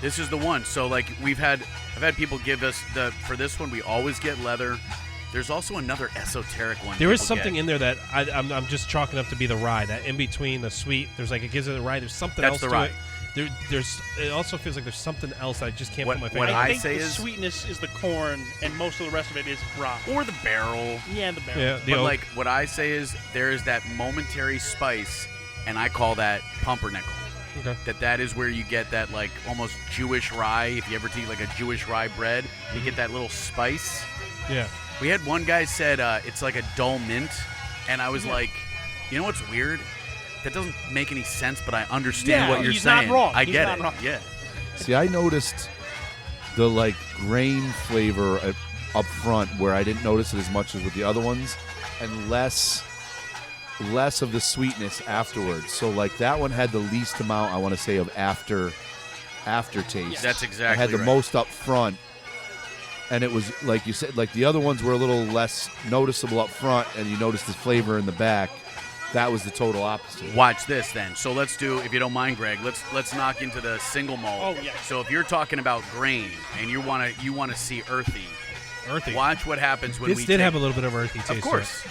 This is the one. So like I've had people give us for this one we always get leather. There's also another esoteric one. There is something in there that I'm just chalking up to be the rye. That in between the sweet, there's like it gives it the rye. There's something That's else the to rye. it. It also feels like there's something else I just can't What- put my what finger on. I I think say the is- sweetness is the corn, and most of the rest of it is rye. or the barrel. Yeah, the barrel. Yeah, the But oak. like what I say is there is that momentary spice, and I call that pumpernickel. Okay. That is where you get that like almost Jewish rye. If you ever eat like a Jewish rye bread, you get that little spice. Yeah. We had one guy said it's like a dull mint, and I was like, you know what's weird? That doesn't make any sense, but I understand Yeah, what you're he's saying. not wrong. I He's get not it. wrong. Yeah. See, I noticed the like grain flavor up front where I didn't notice it as much as with the other ones, and less of the sweetness afterwards. So like that one had the least amount, I want to say, of aftertaste. That's exactly I had the right. most up front, and it was like you said, like the other ones were a little less noticeable up front, and you noticed the flavor in the back. That was the total opposite. Watch this then. So let's do, if you don't mind, Greg, let's knock into the single malt. Oh, yeah. So if you're talking about grain and you want to see earthy, watch what happens when This we did take- have a little bit of earthy taste. Of course.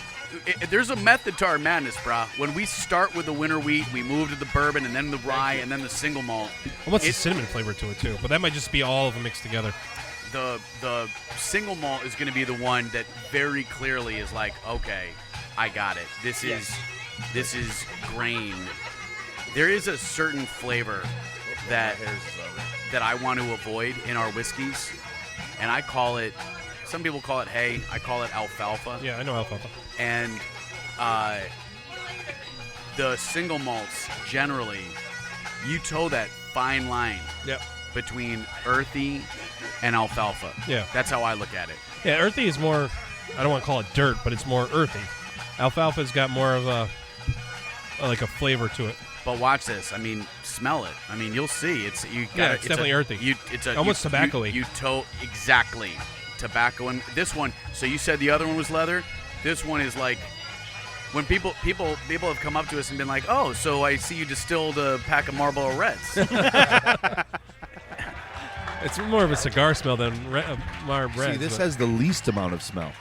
There's a method to our madness, brah. When we start with the winter wheat, we move to the bourbon and then the rye and then the single malt. Almost a It- cinnamon flavor to it too, but that might just be all of them mixed together. The single malt is going to be the one that very clearly is like, okay, I got it. This is grain. There is a certain flavor that I want to avoid in our whiskeys, and I call it. Some people call it hay. I call it alfalfa. Yeah, I know alfalfa. And the single malts generally, you toe that fine line Yep. between earthy and alfalfa. Yeah. That's how I look at it. Yeah, earthy is more. I don't want to call it dirt, but it's more earthy. Alfalfa's got more of a flavor to it. But watch this. I mean, smell it. I mean, you'll see. It's definitely earthy. It's a Almost tobacco-y. You toe exactly tobacco. And this one. So you said the other one was leather. This one is like when people have come up to us and been like, "Oh, so I see you distilled a pack of Marlboro Reds." It's more of a cigar smell than Marb Reds. See, this but- has the least amount of smell.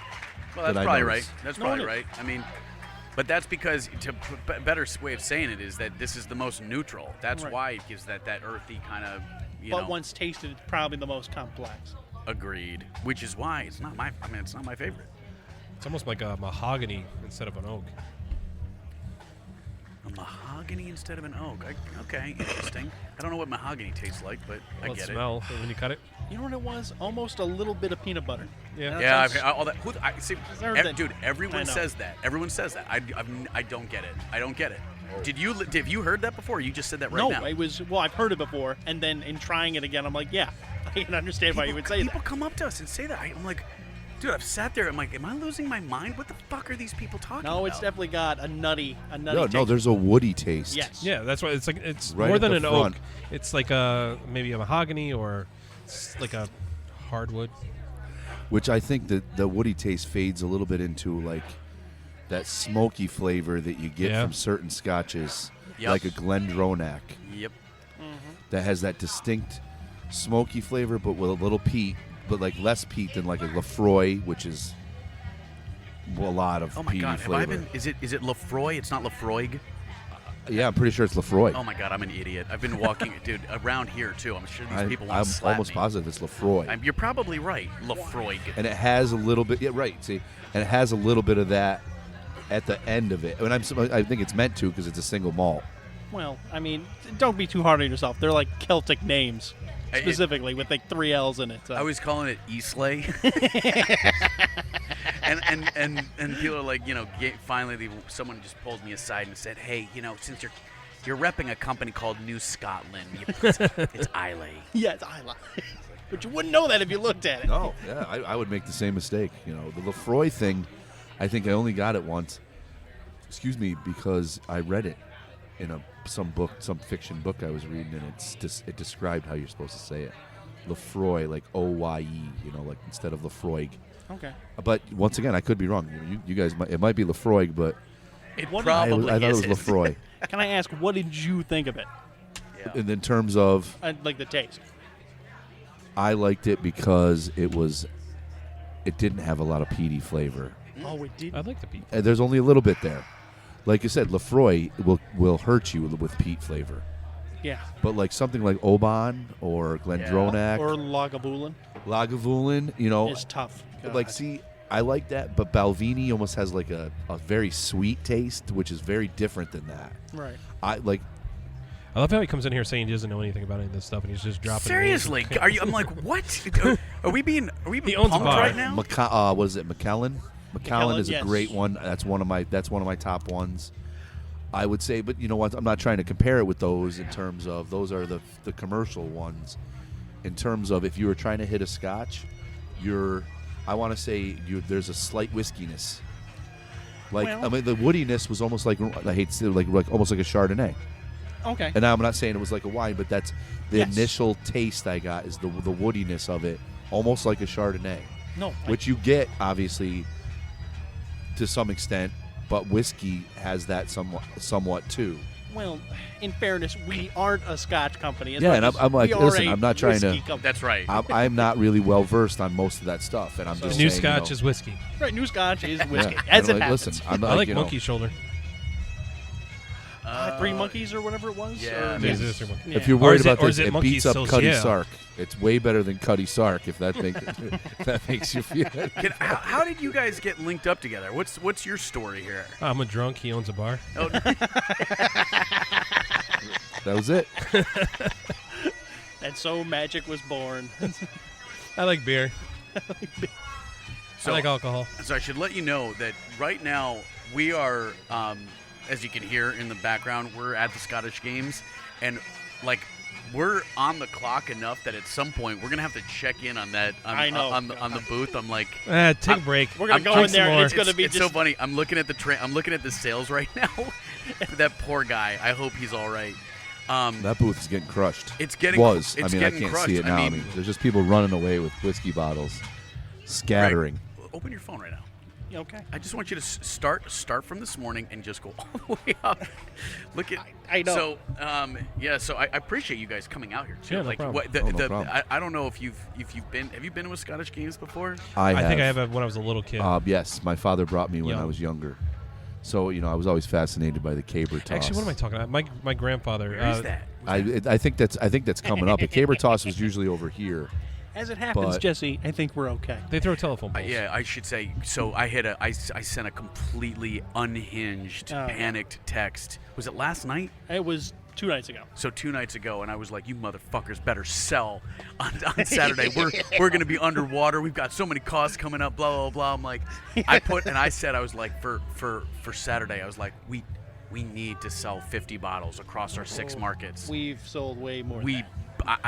Well, that's that I probably noticed. right. That's No, probably it- right. I mean, but that's because better way of saying it is that this is the most neutral. That's Right. why it gives that earthy kind of, But once tasted, it's probably the most complex. Agreed. Which is why it's not my. I mean, it's not my favorite. It's almost like a mahogany instead of an oak. A mahogany instead of an oak. Okay, interesting. I don't know what mahogany tastes like, but I Well, get it. smell when you cut it. You know what it was? Almost a little bit of peanut butter. Yeah. Yeah, I've, That's- all that. See, Deserved it. dude, everyone I know. says that. Everyone says that. I don't get it. I don't get it. Have you heard that before? Or you just said that right no, now. it was. Well, I've heard it before, and then in trying it again, I'm like, yeah, I can understand why you would say People that. come up to us and say that. I'm like, dude, I've sat there. I'm like, am I losing my mind? What the fuck are these people talking about? No, it's definitely got a nutty No, taste. there's a woody taste. Yes. Yeah, that's why it's like it's Right more at than the an front. oak. It's like maybe a mahogany or like a hardwood. Which I think that the woody taste fades a little bit into like that smoky flavor that you get Yeah. from certain scotches, Yep. like a Glendronach, Yep. that has that distinct smoky flavor, but with a little peat, but like less peat than like a Lefroy, which is a lot of Oh my peaty god, flavor. have I been? Is it Lefroy? It's not Lefroig. Yeah, I'm pretty sure it's Lefroy. Oh my god, I'm an idiot. I've been walking, dude, around here too. I'm sure these people want I'm to slap almost me. positive it's Lefroy. You're probably right, Lefroig. And it has a little bit. Yeah, right. See, and it has a little bit of that at the end of it. And I think it's meant to because it's a single malt. Well, I mean, don't be too hard on yourself. They're like Celtic names, specifically with like 3 L's in it. So. I was calling it Eastlay. and people are like, finally someone just pulled me aside and said, hey, since you're repping a company called New Scotland, it's Islay. Yeah, it's Isla. But you wouldn't know that if you looked at it. No, yeah, I would make the same mistake. The Lefroy thing, I think I only got it once. Excuse me, because I read it. some fiction book I was reading, and it described how you're supposed to say it. Lefroy, like Oye, like instead of Lefroy. Okay. But once again, I could be wrong. You guys, it might be Lefroy, but It What- probably I thought it was isn't. Lefroy. Can I ask, what did you think of it? Yeah. And in terms of, Like the taste. I liked it because it didn't have a lot of peaty flavor. Oh, it did. I'd like the peat. And there's only a little bit there. Like you said, Lefroy will hurt you with peat flavor. Yeah. But like something like Oban or Glendronach, Or Lagavulin Lagavulin, is tough. like God. see, I like that, but Balvenie almost has like a very sweet taste, which is very different than that. Right. I like I love how he comes in here saying he doesn't know anything about any of this stuff, and he's just dropping. Seriously, names. are you? I'm like, what? Are we being He owns a punked bar. right now? what is it, McKellen? McKellen is a yes. great one. That's one of my top ones. I would say, but you know what? I'm not trying to compare it with those in terms of those are the commercial ones. In terms of if you were trying to hit a Scotch, I want to say there's a slight whiskiness. Like Well- I mean, the woodiness was almost like I hate to say like almost like a Chardonnay. Okay. And I'm not saying it was like a wine, but that's the Yes. initial taste I got is the woodiness of it, almost like a Chardonnay, No. which you get obviously to some extent, but whiskey has that somewhat too. Well, in fairness, we aren't a Scotch company. As Yeah, much and as I'm like, we are listen, a I'm not trying to- whiskey company. That's right. I'm not really well versed on most of that stuff, and I'm So- just New saying, Scotch is whiskey. Right. New Scotch is whiskey, yeah. as And it like, happens. listen, I'm not, I like you know, Monkey Shoulder. Three Monkeys or whatever it was. yeah, or- There's yes. this one. Yeah. If you're Or worried is it- about or this, is it it Monkey beats up Sauce? Cuddy Yeah. Sark. It's way better than Cuddy Sark. If that makes you feel. How did you guys get linked up together? What's your story here? I'm a drunk. He owns a bar. Oh, That was it. And so magic was born. I like beer. so, I like alcohol. so I should let you know that right now we are, as you can hear in the background, we're at the Scottish Games, and like we're on the clock enough that at some point we're gonna have to check in on that. I know. on the booth. I'm like. Take a break. We're gonna I'm go drink in there, some and more. it's gonna be It's just. so funny. I'm looking at the sales right now. That poor guy. I hope he's all right. That booth is getting crushed. It's getting. Was. It's I getting can't crushed. see it now. I mean, there's just people running away with whiskey bottles, scattering. Greg, open your phone right now. Yeah, okay. I just want you to start from this morning and just go all the way up. Look at. I know. So So I appreciate you guys coming out here too. Yeah, no like problem. No problem. I don't know if you've been. Have you been to a Scottish Games before? I think I have when I was a little kid. Yes, my father brought me when I Young. was younger. So I was always fascinated by the caber toss. Actually, what am I talking about? My grandfather. Where is that? I think that's coming up. The caber toss was usually over here. As it happens, But- Jesse, I think we're okay. They throw telephone poles. Yeah, I should say. So I sent a completely unhinged, Oh, yeah. panicked text. Was it last night? It was 2 nights ago. So 2 nights ago, and I was like, "You motherfuckers better sell on Saturday. We're gonna be underwater. We've got so many costs coming up. Blah blah blah." I'm like, I was like, for Saturday, I was like, we need to sell 50 bottles across our 6 markets. We've sold way more. We, than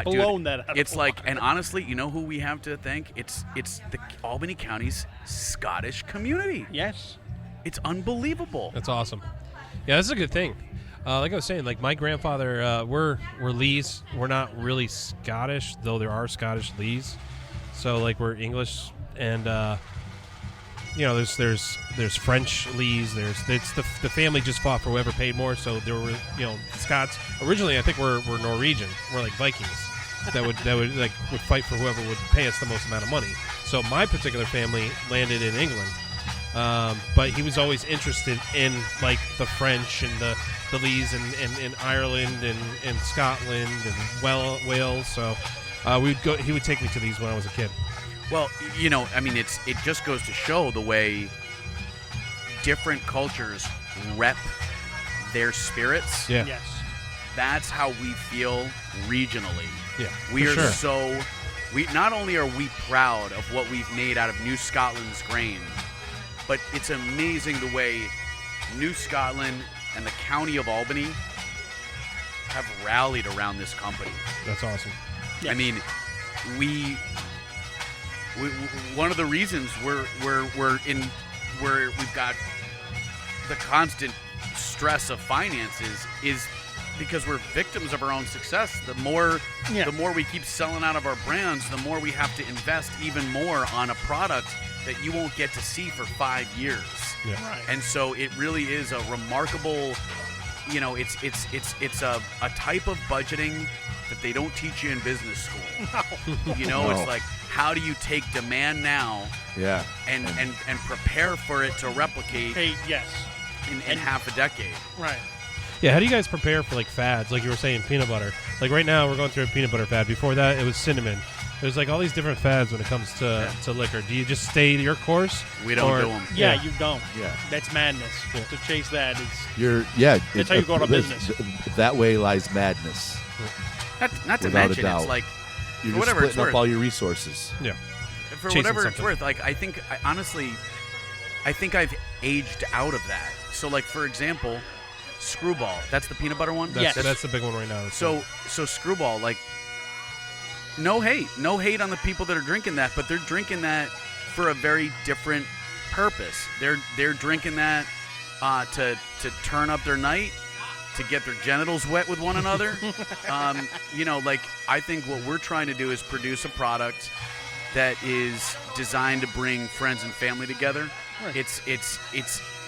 dude, blown that out of It's the like, water. and honestly, you know who we have to thank? It's the Albany County's Scottish community. that. Yes. It's unbelievable. That's awesome. Yeah, that's a good thing. Like I was saying, like my grandfather, we're Lees. We're not really Scottish, though there are Scottish Lees. So like we're English, and there's French Lees. It's the family just fought for whoever paid more. So there were Scots. Originally, I think we're Norwegian. We're like Vikings that would fight for whoever would pay us the most amount of money. So my particular family landed in England. But he was always interested in like the French and the Lees and Ireland and Scotland and Wales. So he would take me to these when I was a kid. Well, I mean, it just goes to show the way different cultures rep their spirits. Yeah. Yes. That's how we feel regionally. Yeah. We for are sure. we not only are we proud of what we've made out of New Scotland's grain, but it's amazing the way New Scotland and the county of Albany have rallied around this company. That's awesome. Yes. I mean, we one of the reasons we've got the constant stress of finances is because we're victims of our own success. The more we keep selling out of our brands, the more we have to invest even more on a product that you won't get to see for 5 years. Yeah. Right. And so it really is a remarkable, it's a type of budgeting that they don't teach you in business school. No. It's like, how do you take demand now Yeah. and prepare for it to replicate Hey, yes. in half a decade? Right. Yeah, how do you guys prepare for like fads? Like you were saying, peanut butter. Like right now, we're going through a peanut butter fad. Before that, it was cinnamon. There's like all these different fads when it comes to liquor. Do you just stay your course? We don't do them. Yeah, you don't. Yeah. That's madness. To chase that is. That's how you go to business. That way lies madness. Not to Without a mention, doubt. it's like, You're for just whatever it's splitting up worth. all your resources. Yeah. For Chasing whatever it's something. worth, like, I think I've aged out of that. So, like, for example, Screwball. That's the peanut butter one? That's the big one right now. So Screwball, like, no hate on the people that are drinking that, but they're drinking that for a very different purpose. They're drinking that to turn up their night, to get their genitals wet with one another. Like, I think what we're trying to do is produce a product that is designed to bring friends and family together. Right.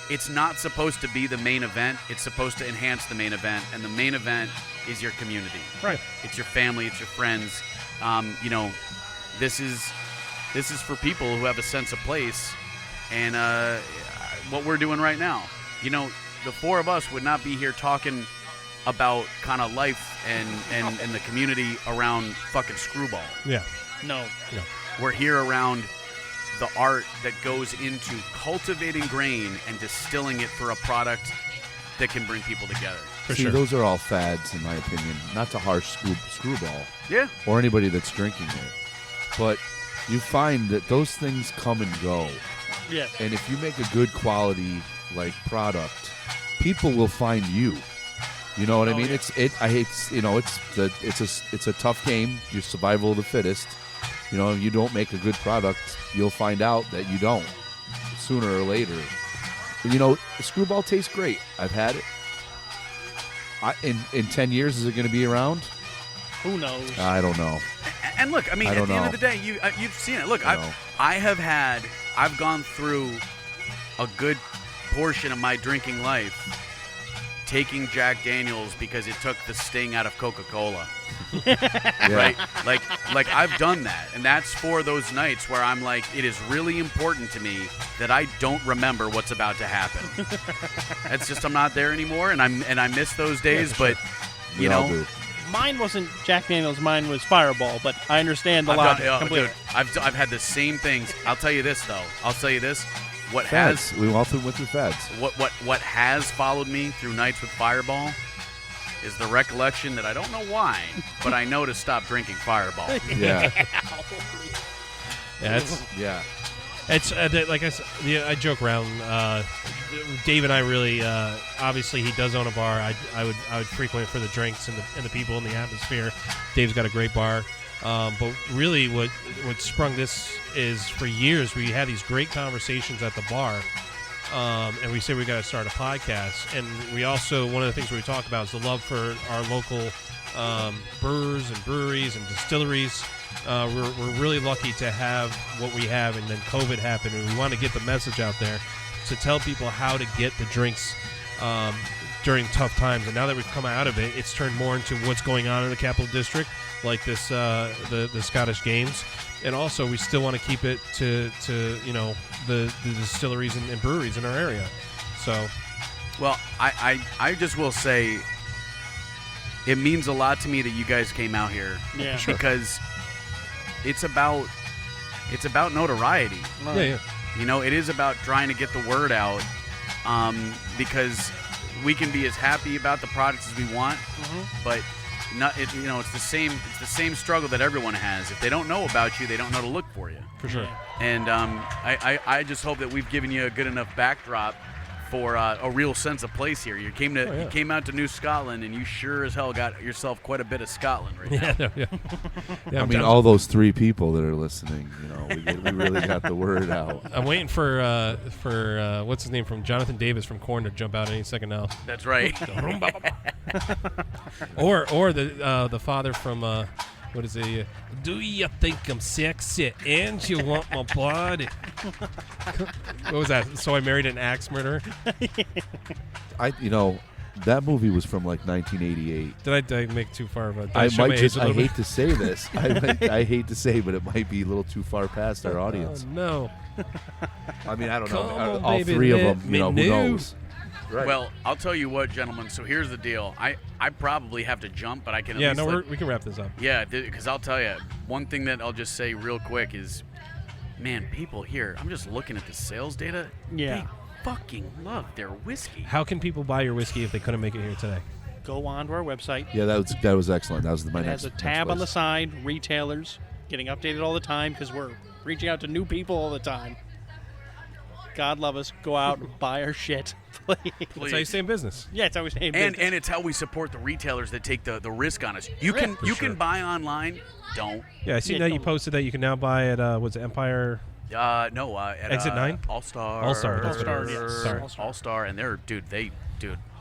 It's not supposed to be the main event. It's supposed to enhance the main event, and the main event is your community. Right. It's your family. It's your friends. This is for people who have a sense of place, and what we're doing right now. The four of us would not be here talking about kind of life and the community around fucking Screwball. Yeah. No. We're here around the art that goes into cultivating grain and distilling it for a product that can bring people together. For See, sure. those are all fads, in my opinion. Not to harsh Screwball Yeah. or anybody that's drinking it. But you find that those things come and go. Yes. And if you make a good quality product, people will find you. You know what I mean? Yeah. It's a tough game. Your survival of the fittest. If you don't make a good product, you'll find out that you don't sooner or later. Screwball tastes great. I've had it. In 10 years, is it going to be around? Who knows? I don't know. And look, I mean, I at don't the end know. of the day, you've seen it. Look, I know. I've gone through a good portion of my drinking life taking Jack Daniels because it took the sting out of Coca-Cola. Yeah. Right? Like I've done that, and that's for those nights where I'm like, it is really important to me that I don't remember what's about to happen. It's just I'm not there anymore, and I miss those days. But We all do. Mine wasn't Jack Daniels. Mine was Fireball. But I understand the logic completely. Dude, I've had the same things. I'll tell you this though. What Fads. We all went through fads. What has followed me through nights with Fireball is the recollection that I don't know why, but I know to stop drinking Fireball. Yeah. Yeah, Yeah. it's like I said, I joke around. Dave and I really, obviously, he does own a bar. I would frequent it for the drinks and the people in the atmosphere. Dave's got a great bar. But really, what sprung this is for years we had these great conversations at the bar, and we said we got to start a podcast. And we also, one of the things we talk about is the love for our local brewers and breweries and distilleries. We're really lucky to have what we have, and then COVID happened, and we want to get the message out there to tell people how to get the drinks during tough times. And now that we've come out of it, it's turned more into what's going on in the Capital District, like this the Scottish Games, and also we still want to keep it to the distilleries and breweries in our area. So, Well, I just will say it means a lot to me that you guys came out here. Yeah. Sure. Because it's about notoriety. yeah. It is about trying to get the word out, because we can be as happy about the products as we want, but it's the same struggle that everyone has. If they don't know about you, they don't know to look for you. For sure. And I just hope that we've given you a good enough backdrop for a real sense of place here. You came out to New Scotland, and you sure as hell got yourself quite a bit of Scotland right now. Yeah, I mean, all those 3 people that are listening, we really got the word out. I'm waiting for what's his name from Jonathan Davis from Korn to jump out any second now. That's right. or the father from what is it? Do you think I'm sexy and you want my body? What was that? So I married an axe murderer. That movie was from like 1988. Did I make too far of a? I hate to say this. I hate to say, but it might be a little too far past our audience. Oh, no. I mean, I don't know. Come on, All baby, 3 of let them, me who know. knows? Right. Well, I'll tell you what, gentlemen. So here's the deal. I probably have to jump, but I can. Yeah, no, we can wrap this up. Yeah, because I'll tell you one thing that I'll just say real quick is, man, people here. I'm just looking at the sales data. Yeah. They fucking love their whiskey. How can people buy your whiskey if they couldn't make it here today? Go on to our website. Yeah, that was excellent. That was my It next. has a tab on the place. side, retailers, getting updated all the time because we're reaching out to new people all the time. God love us. Go out and buy our shit. Please. That's how you stay in business. Yeah, it's always saying And it's how we support the retailers that take the risk on us. You can sure. buy online. Don't. Yeah, I see Yeah, that you don't- posted that you can now buy at was it Empire? No. At Exit 9? All Star. All-Star, that's what it is. Yes. Sorry. All Star, and they're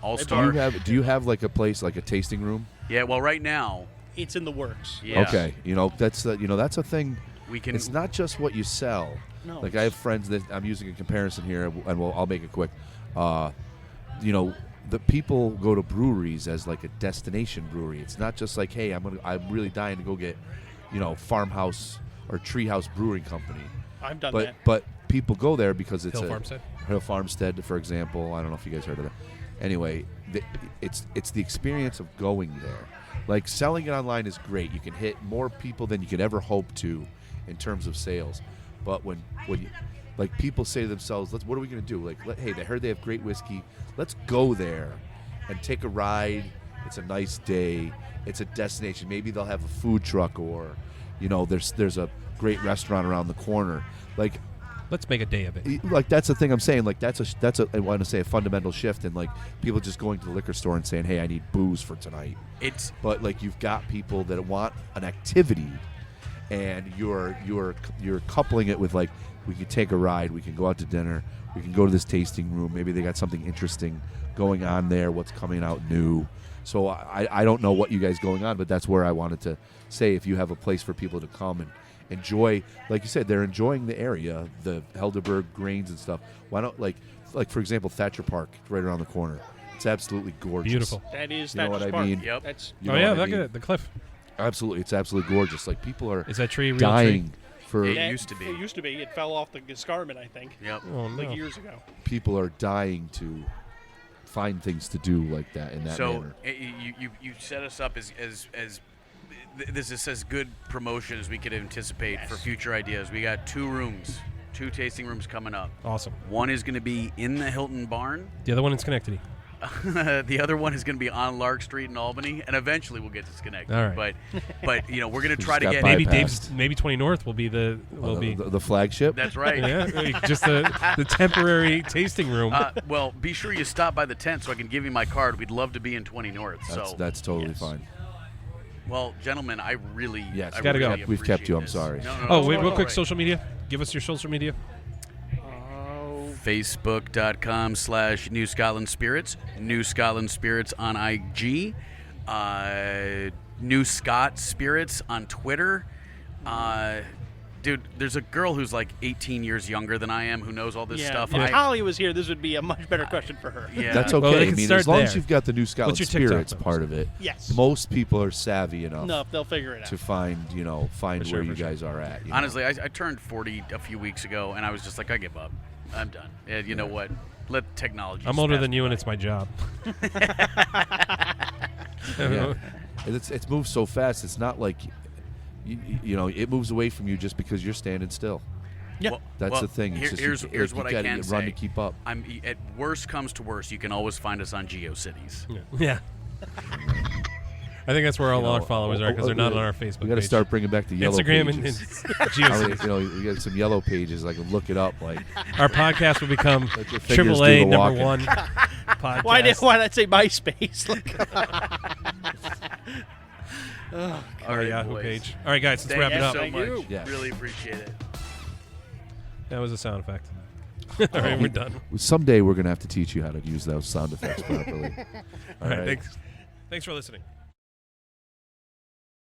All Do Star. you have like a place, like a tasting room? Yeah. Well, right now. It's in the works. Yeah. Okay, that's that's a thing. We can. It's not just what you sell. No. Like I have friends that I'm using a comparison here, and I'll make it quick. The people go to breweries as like a destination brewery. It's not just like, hey, I'm really dying to go get, Farmhouse or Treehouse Brewing Company. I've done But that. but people go there because it's Hill Farmstead? Hill Farmstead, for example. I don't know if you guys heard of that. Anyway, it's the experience of going there. Like selling it online is great. You can hit more people than you could ever hope to in terms of sales. But when you, like people say to themselves, what are we going to do? Like, hey, they heard they have great whiskey. Let's go there and take a ride. It's a nice day. It's a destination. Maybe they'll have a food truck, or there's a great restaurant around the corner. Like Let's make a day of it. Like that's the thing I'm saying. Like that's a I want to say a fundamental shift in like people just going to the liquor store and saying, "Hey, I need booze for tonight." But like you've got people that want an activity, and you're coupling it with like we can take a ride, we can go out to dinner, we can go to this tasting room. Maybe they got something interesting going on there. What's coming out new? So I don't know what you guys going on, but that's where I wanted to say if you have a place for people to come and enjoy, like you said, they're enjoying the area, the Helderberg grains and stuff. Why not like for example, Thatcher Park, right around the corner. It's absolutely gorgeous. Beautiful. That is You know what I mean? Yep. That's You Oh know yeah, what I look mean? at it, the cliff. Absolutely, it's absolutely gorgeous. Like people are Is that tree a real dying tree? for. It used to be. It used to be. It fell off the escarpment, I think, Yep. Oh no. like years ago. People are dying to find things to do like that in that So manner. you set us up as this is as good promotion as we could anticipate for future ideas. We got 2 tasting rooms coming up. Awesome. One is going to be in the Hilton Barn. The other one in Schenectady. The other one is going to be on Lark Street in Albany, and eventually we'll get to Schenectady. All right. But we're going to We try just to got get bypassed. Maybe 20 North will be the The flagship. That's right. yeah, just the temporary tasting room. Well, be sure you stop by the tent so I can give you my card. We'd love to be in 20 North. That's totally yes. fine. Well, gentlemen, I really, Yes, I gotta go. really We've kept you, I'm appreciate sorry. this. No, oh, no, wait, no, real no, quick, right. social media. Give us your social media. Facebook.com/New Scotland Spirits. New Scotland Spirits on IG. New Scott Spirits on Twitter. Dude, there's a girl who's like 18 years younger than I am who knows all this stuff. If Holly was here, this would be a much better question for her. Yeah. That's Well, okay. they I can mean, start as long as there. you've got the New Scotland What's your TikTok Spirits post? part of it, Yes. most people are savvy enough No, they'll figure it out. to find For sure, where you for sure. guys are at. you know? Honestly, I turned 40 a few weeks ago, and I was just like, I give up. I'm done. And you know what? Let technology. I'm just older pass than me you, by. and it's my job. Yeah. It's moved so fast. It's not like it moves away from you just because you're standing still. Yeah. That's the thing. It's Here's what I can run say. to keep up. At worst comes to worst, you can always find us on GeoCities. Yeah. I think that's where all You our know, followers are because they're not on our Facebook. We got to page. start bringing back the yellow Instagram pages. and I mean, GeoCities. we got some yellow pages. I can look it up. Like Our podcast will become Let your fingers AAA do the number walking. 1 podcast. Why not say MySpace? Our right, Yahoo boys. page. All right, guys, let's Thank wrap you it up. so Thank much. you. Yes. Really appreciate it. That was a sound effect. All right, we're done. Someday we're gonna have to teach you how to use those sound effects properly. All right, thanks for listening.